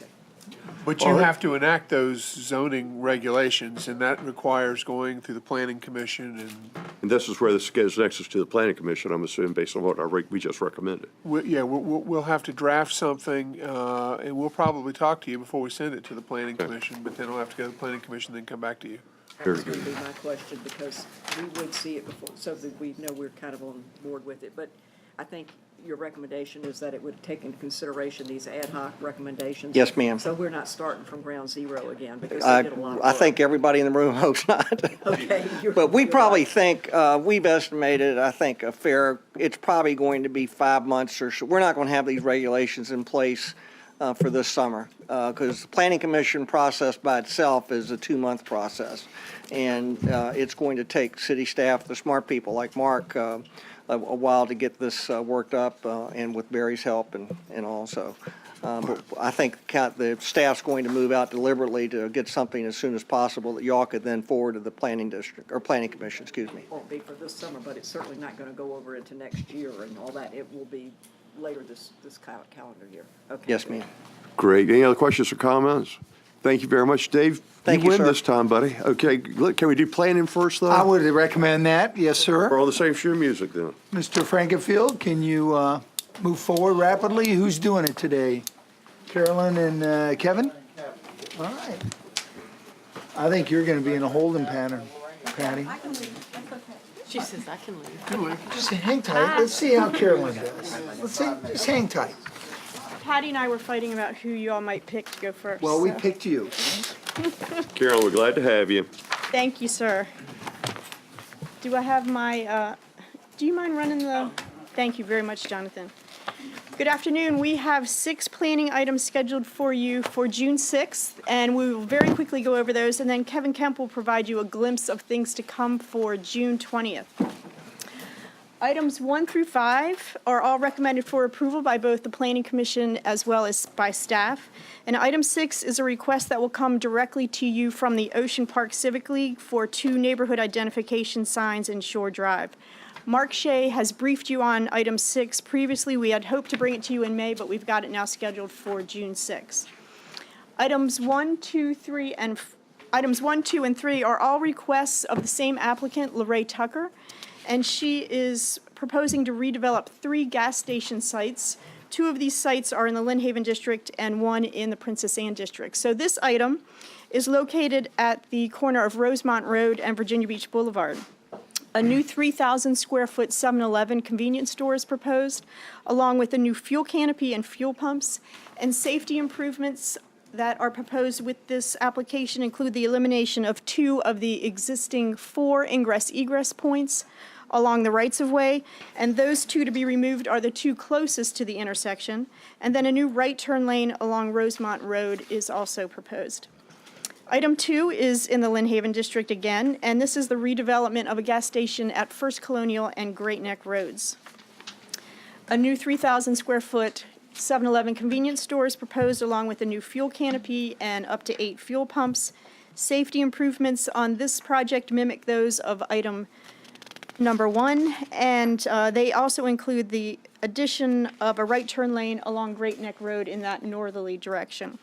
But you have to enact those zoning regulations, and that requires going through the planning commission And this is where this goes next to the planning commission, I'm assuming, based on what we just recommended. we'll have to draft something, and we'll probably talk to you before we send it to the planning commission, but then we'll have to go to the planning commission, then come back to you. That was going to be my question, because we would see it before, so that we know we're kind of on board with it. But I think your recommendation is that it would take into consideration these ad hoc recommendations? Yes, ma'am. So we're not starting from ground zero again, because they did a lot of work. I think everybody in the room hopes not. Okay. But we probably think, we've estimated, I think, it's probably going to be 5 months or so. We're not going to have these regulations in place for this summer, because the planning commission process by itself is a 2-month process. And it's going to take city staff, the smart people like Mark, a while to get this worked up, and with Barry's help and also. But I think the staff's going to move out deliberately to get something as soon as possible that y'all could then forward to the planning district, or planning commission, excuse me. It won't be for this summer, but it's certainly not going to go over into next year and all that. It will be later this calendar year. Okay. Yes, ma'am. Great. Any other questions or comments? Thank you very much, Dave. Thank you, win sir. this time, buddy. Okay, look, can we do planning first, though? I would recommend that, yes, sir. We're on the same sheet of music then. Mr. Frankenfield, can you move forward rapidly? Who's doing it today? Carolyn and Kevin? All right. I think you're going to be in a holding pattern, Patty. She says I can leave. Just hang tight. Let's see how Carolyn does. Let's see. Just hang tight. Patty and I were fighting about who you all might pick to go first. Well, we so- picked you. Carol, we're glad to have you. Thank you, sir. Do I have my, do you mind running the, thank you very much, Jonathan. Good afternoon. We have 6 planning items scheduled for you for June 6th, and we will very quickly go over those, and then Kevin Kemp will provide you a glimpse of things to come for June 20th. Items 1 through 5 are all recommended for approval by both the Planning Commission as well as by staff. And item 6 is a request that will come directly to you from the Ocean Park Civic League for 2 neighborhood identification signs in Shore Drive. Mark Shea has briefed you on item 6 previously. We had hoped to bring it to you in May, but we've got it now scheduled for June 6th. Items 1, 2, and 3 are all requests of the same applicant, Lorraine Tucker, and she is proposing to redevelop 3 gas station sites. 2 of these sites are in the Lynn Haven District and 1 in the Princess Anne District. So this item is located at the corner of Rosemont Road and Virginia Beach Boulevard. A new 3,000 square foot 7-Eleven convenience store is proposed, along with a new fuel canopy and fuel pumps. And safety improvements that are proposed with this application include the elimination of 2 of the existing 4 ingress-egress points along the rights-of-way, and those 2 to be removed are the 2 closest to the intersection. And then a new right turn lane along Rosemont Road is also proposed. Item 2 is in the Lynn Haven District again, and this is the redevelopment of a gas station at First Colonial and Great Neck Roads. A new 3,000 square foot 7-Eleven convenience store is proposed along with a new fuel canopy and up to 8 fuel pumps. Safety improvements on this project mimic those of item number 1, and they also include the addition of a right turn lane along Great Neck Road in that northerly direction.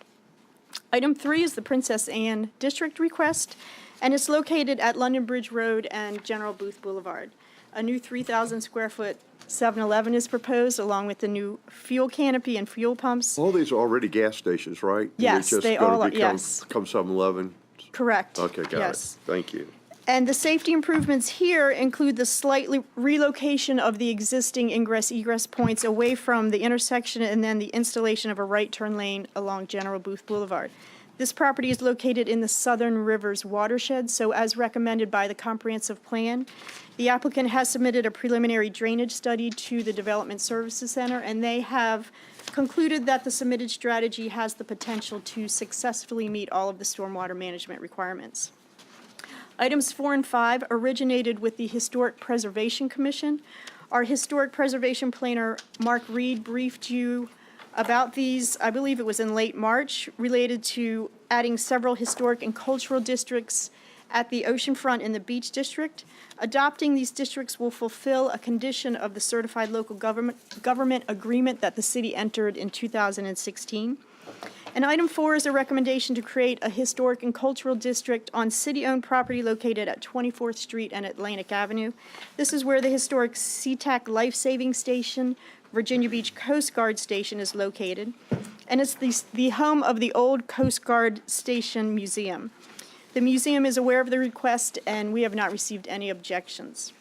Item 3 is the Princess Anne District request, and it's located at London Bridge Road and General Booth Boulevard. A new 3,000 square foot 7-Eleven is proposed, along with the new fuel canopy and fuel pumps. All these are already gas stations, right? Yes, They're just they gonna all are, become- yes. Become 7-Eleven? Correct. Okay, got it. Yes. Thank you. And the safety improvements here include the slight relocation of the existing ingress-egress points away from the intersection and then the installation of a right turn lane along General Booth Boulevard. This property is located in the Southern Rivers watershed, so as recommended by the comprehensive plan, the applicant has submitted a preliminary drainage study to the Development Services Center, and they have concluded that the submitted strategy has the potential to successfully meet all of the stormwater management requirements. Items 4 and 5 originated with the Historic Preservation Commission. Our Historic Preservation Planner, Mark Reed, briefed you about these, I believe it was in late March, related to adding several historic and cultural districts at the oceanfront in the Beach District. Adopting these districts will fulfill a condition of the Certified Local Government Agreement that the city entered in 2016. And item 4 is a recommendation to create a historic and cultural district on city-owned property located at 24th Street and Atlantic Avenue. This is where the historic SeaTac Life-Saving Station, Virginia Beach Coast Guard Station is located, and it's the home of the old Coast Guard Station Museum. The museum is aware of the request, and we have not received any objections.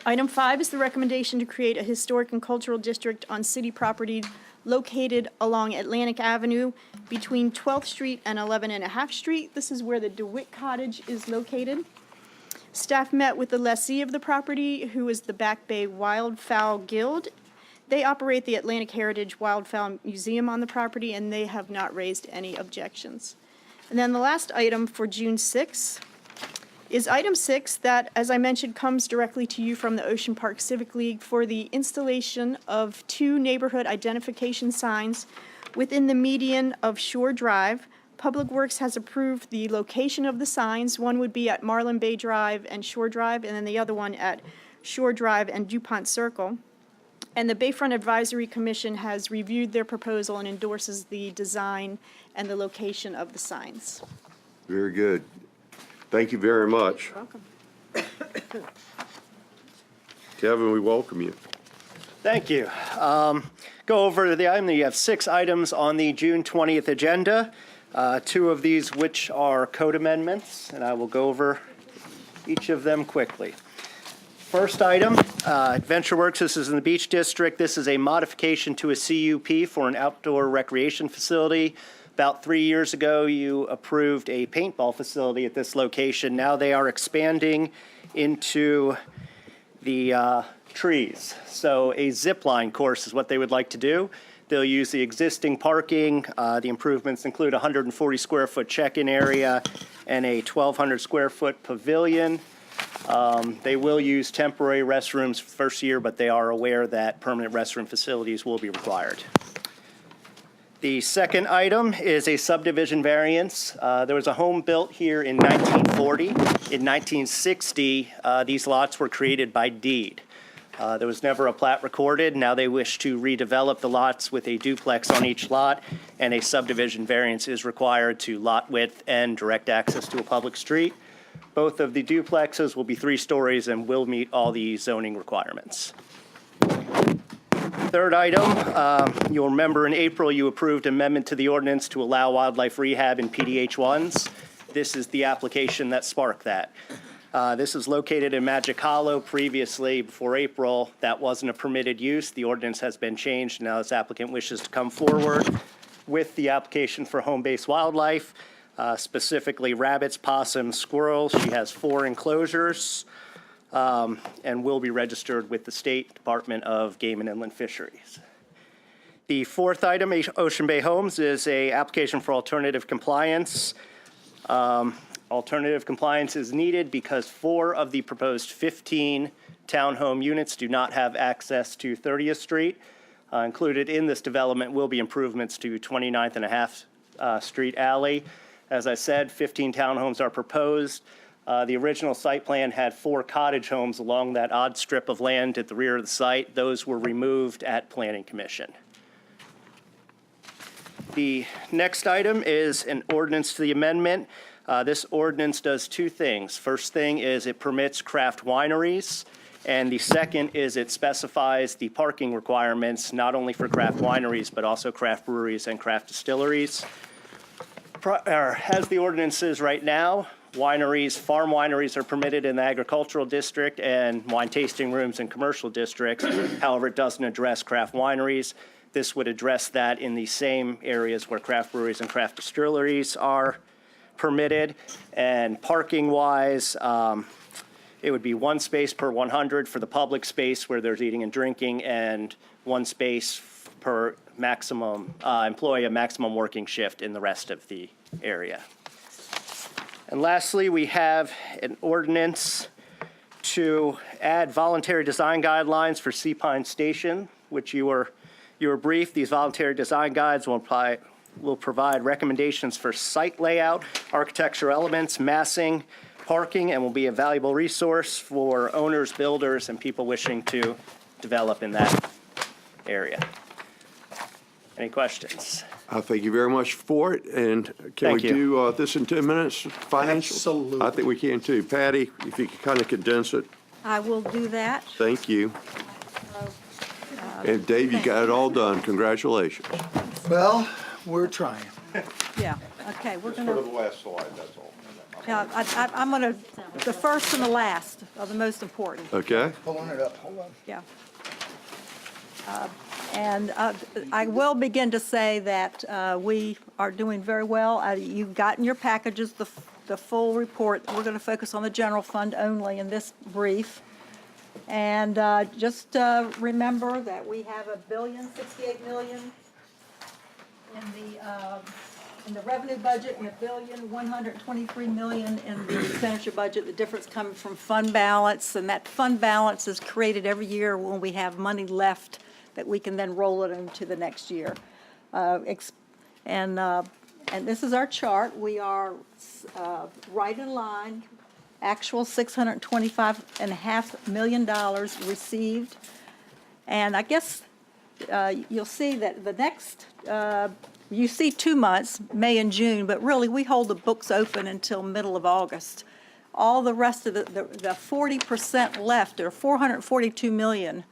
Item 5 is the recommendation to create a historic and cultural district on city property located along Atlantic Avenue between 12th Street and 11.5 Street. This is where the DeWitt Cottage is located. Staff met with the lessee of the property, who is the Back Bay Wildfowl Guild. They operate the Atlantic Heritage Wildfowl Museum on the property, and they have not raised any objections. And then the last item for June 6th is item 6 that, as I mentioned, comes directly to you from the Ocean Park Civic League for the installation of 2 neighborhood identification signs within the median of Shore Drive. Public Works has approved the location of the signs. One would be at Marlin Bay Drive and Shore Drive, and then the other one at Shore Drive and DuPont Circle. And the Bayfront Advisory Commission has reviewed their proposal and endorses the design and the location of the signs. Very good. Thank you very much. Welcome. Kevin, we welcome you. Thank you. Go over the item. You have 6 items on the June 20th agenda, 2 of these which are code amendments, and I will go over each of them quickly. First item, Adventure Works, this is in the Beach District. This is a modification to a CUP for an outdoor recreation facility. About 3 years ago, you approved a paintball facility at this location. Now they are expanding into the trees. So a zip line course is what they would like to do. They'll use the existing parking. The improvements include a 140 square foot check-in area and a 1,200 square foot pavilion. They will use temporary restrooms first year, but they are aware that permanent restroom facilities will be required. The second item is a subdivision variance. There was a home built here in 1940. In 1960, these lots were created by deed. There was never a plat recorded. Now they wish to redevelop the lots with a duplex on each lot, and a subdivision variance is required to lot width and direct access to a public street. Both of the duplexes will be 3 stories and will meet all the zoning requirements. Third item, you'll remember in April you approved amendment to the ordinance to allow wildlife rehab in PDH1s. This is the application that sparked that. This is located in Magic Hollow. Previously, before April, that wasn't a permitted use. The ordinance has been changed. Now this applicant wishes to come forward with the application for home-based wildlife, specifically rabbits, possums, squirrels. She has 4 enclosures. And will be registered with the State Department of Game and Inland Fisheries. The fourth item, Ocean Bay Homes, is an application for alternative compliance. Alternative compliance is needed because 4 of the proposed 15 townhome units do not have access to 30th Street. Included in this development will be improvements to 29th and a half Street Alley. As I said, 15 townhomes are proposed. The original site plan had 4 cottage homes along that odd strip of land at the rear of the site. Those were removed at Planning Commission. The next item is an ordinance to the amendment. This ordinance does 2 things. First thing is it permits craft wineries, and the second is it specifies the parking requirements not only for craft wineries but also craft breweries and craft distilleries. As the ordinance is right now, wineries, farm wineries are permitted in the agricultural district and wine tasting rooms in commercial districts. However, it doesn't address craft wineries. This would address that in the same areas where craft breweries and craft distilleries are permitted. And parking-wise, it would be 1 space per 100 for the public space where there's eating and drinking, and 1 space per maximum employee, a maximum working shift in the rest of the area. And lastly, we have an ordinance to add voluntary design guidelines for Sea Pine Station, which you were briefed. These voluntary design guides will provide recommendations for site layout, architectural elements, massing, parking, and will be a valuable resource for owners, builders, and people wishing to develop in that area. Any questions? Thank you very much for it, and can we Thank you. do this in 10 minutes, financial? Absolutely. I think we can too. Patty, if you could kind of condense it, I will do that. thank you. And Dave, you got it all done, congratulations. Well, we're trying. Yeah, okay, we're For gonna, the last slide, that's all. yeah, I'm gonna, the first and the last are the most important, Okay? Pulling it up, hold on. yeah. And I will begin to say that we are doing very well. You've gotten your packages, the full report. We're going to focus on the general fund only in this brief. And just remember that we have $1,068 million in the revenue budget and $1,123 million in the expenditure budget. The difference coming from fund balance, and that fund balance is created every year when we have money left that we can then roll it into the next year. And this is our chart. We are right in line. Actual $625.5 million received. And I guess you'll see that the next, you see 2 months, May and June, but really, we hold the books open until middle of August. All the rest of the 40% left, or 442 million,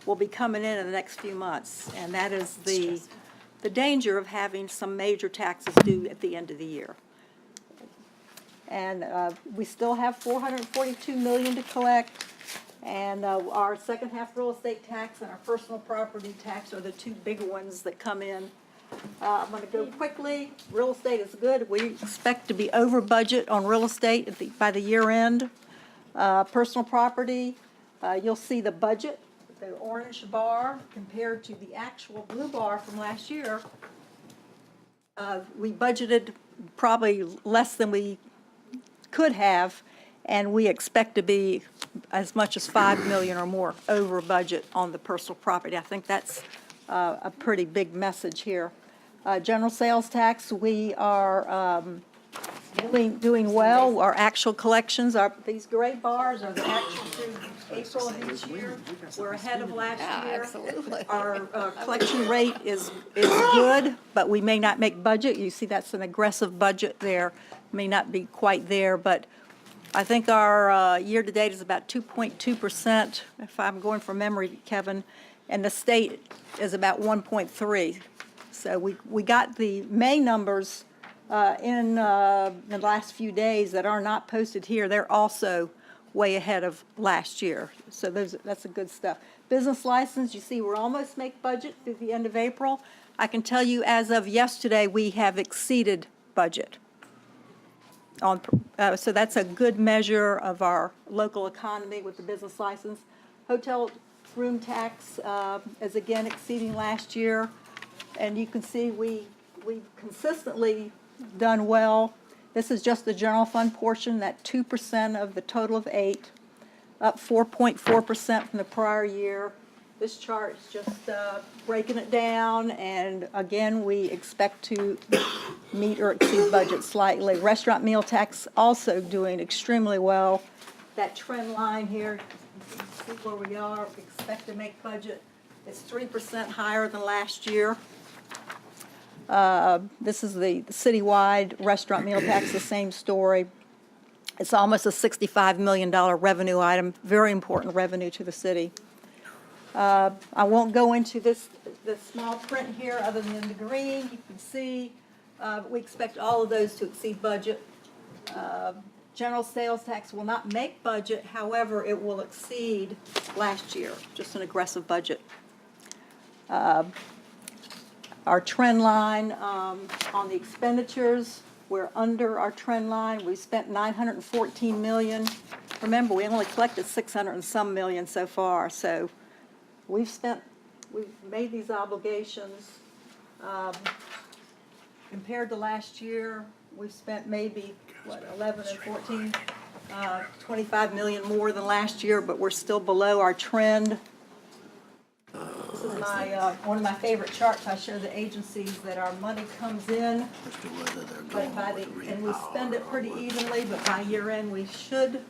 will be coming in the next few months. And that is the danger of having some major taxes due at the end of the year. And we still have 442 million to collect. And our second half real estate tax and our personal property tax are the two big ones that come in. I'm going to go quickly. Real estate is good. We expect to be over budget on real estate by the year end. Personal property, you'll see the budget, the orange bar compared to the actual blue bar from last year. We budgeted probably less than we could have, and we expect to be as much as 5 million or more over budget on the personal property. I think that's a pretty big message here. General sales tax, we are doing well. Our actual collections, these gray bars are the actual through April of each year. We're ahead of last year. Absolutely. Our collection rate is good, but we may not make budget. You see that's an aggressive budget there. May not be quite there, but I think our year-to-date is about 2.2%, if I'm going from memory, Kevin, and the state is about 1.3. So we got the May numbers in the last few days that are not posted here. They're also way ahead of last year. So that's the good stuff. Business license, you see we're almost make budget through the end of April. I can tell you as of yesterday, we have exceeded budget. So that's a good measure of our local economy with the business license. Hotel room tax is again exceeding last year. And you can see we've consistently done well. This is just the general fund portion, that 2% of the total of 8%, up 4.4% from the prior year. This chart is just breaking it down, and again, we expect to meet or exceed budget slightly. Restaurant meal tax also doing extremely well. That trend line here, you can see where we are, expect to make budget. It's 3% higher than last year. This is the citywide restaurant meal tax, the same story. It's almost a $65 million revenue item, very important revenue to the city. I won't go into this small print here other than the green. You can see we expect all of those to exceed budget. General sales tax will not make budget, however, it will exceed last year, just an aggressive budget. Our trend line on the expenditures, we're under our trend line. We spent $914 million. Remember, we only collected 600 and some million so far, so we've made these obligations. Compared to last year, we've spent maybe, 11 and 14, 25 million more than last year, but we're still below our trend. This is one of my favorite charts. I show the agencies that our money comes in, but and we spend it pretty evenly, but by year end, we should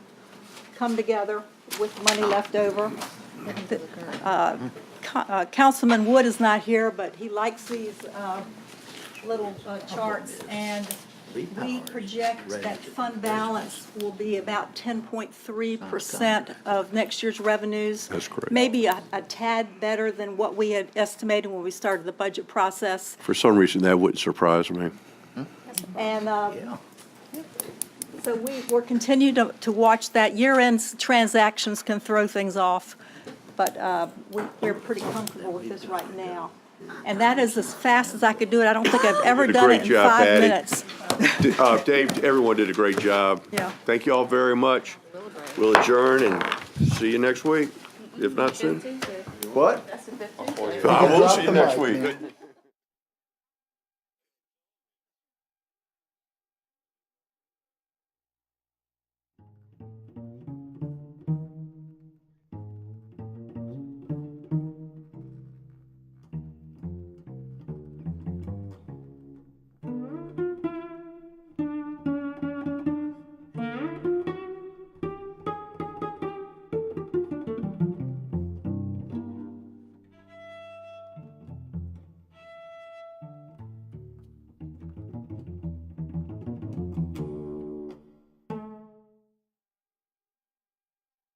come together with money left over. Councilman Wood is not here, but he likes these little charts, and we project that fund balance will be about 10.3% of next year's revenues. That's correct. Maybe a tad better than what we had estimated when we started the budget process. For some reason, that wouldn't surprise me. And so we're continuing to watch that. Year-end transactions can throw things off, but we're pretty comfortable with this right now. And that is as fast as I could do it. I don't think I've ever done it in 5 minutes. Dave, everyone did a great job. Yeah. Thank you all very much. We'll adjourn and see you next week, if not soon. What? That's the 15th. I will see you next week.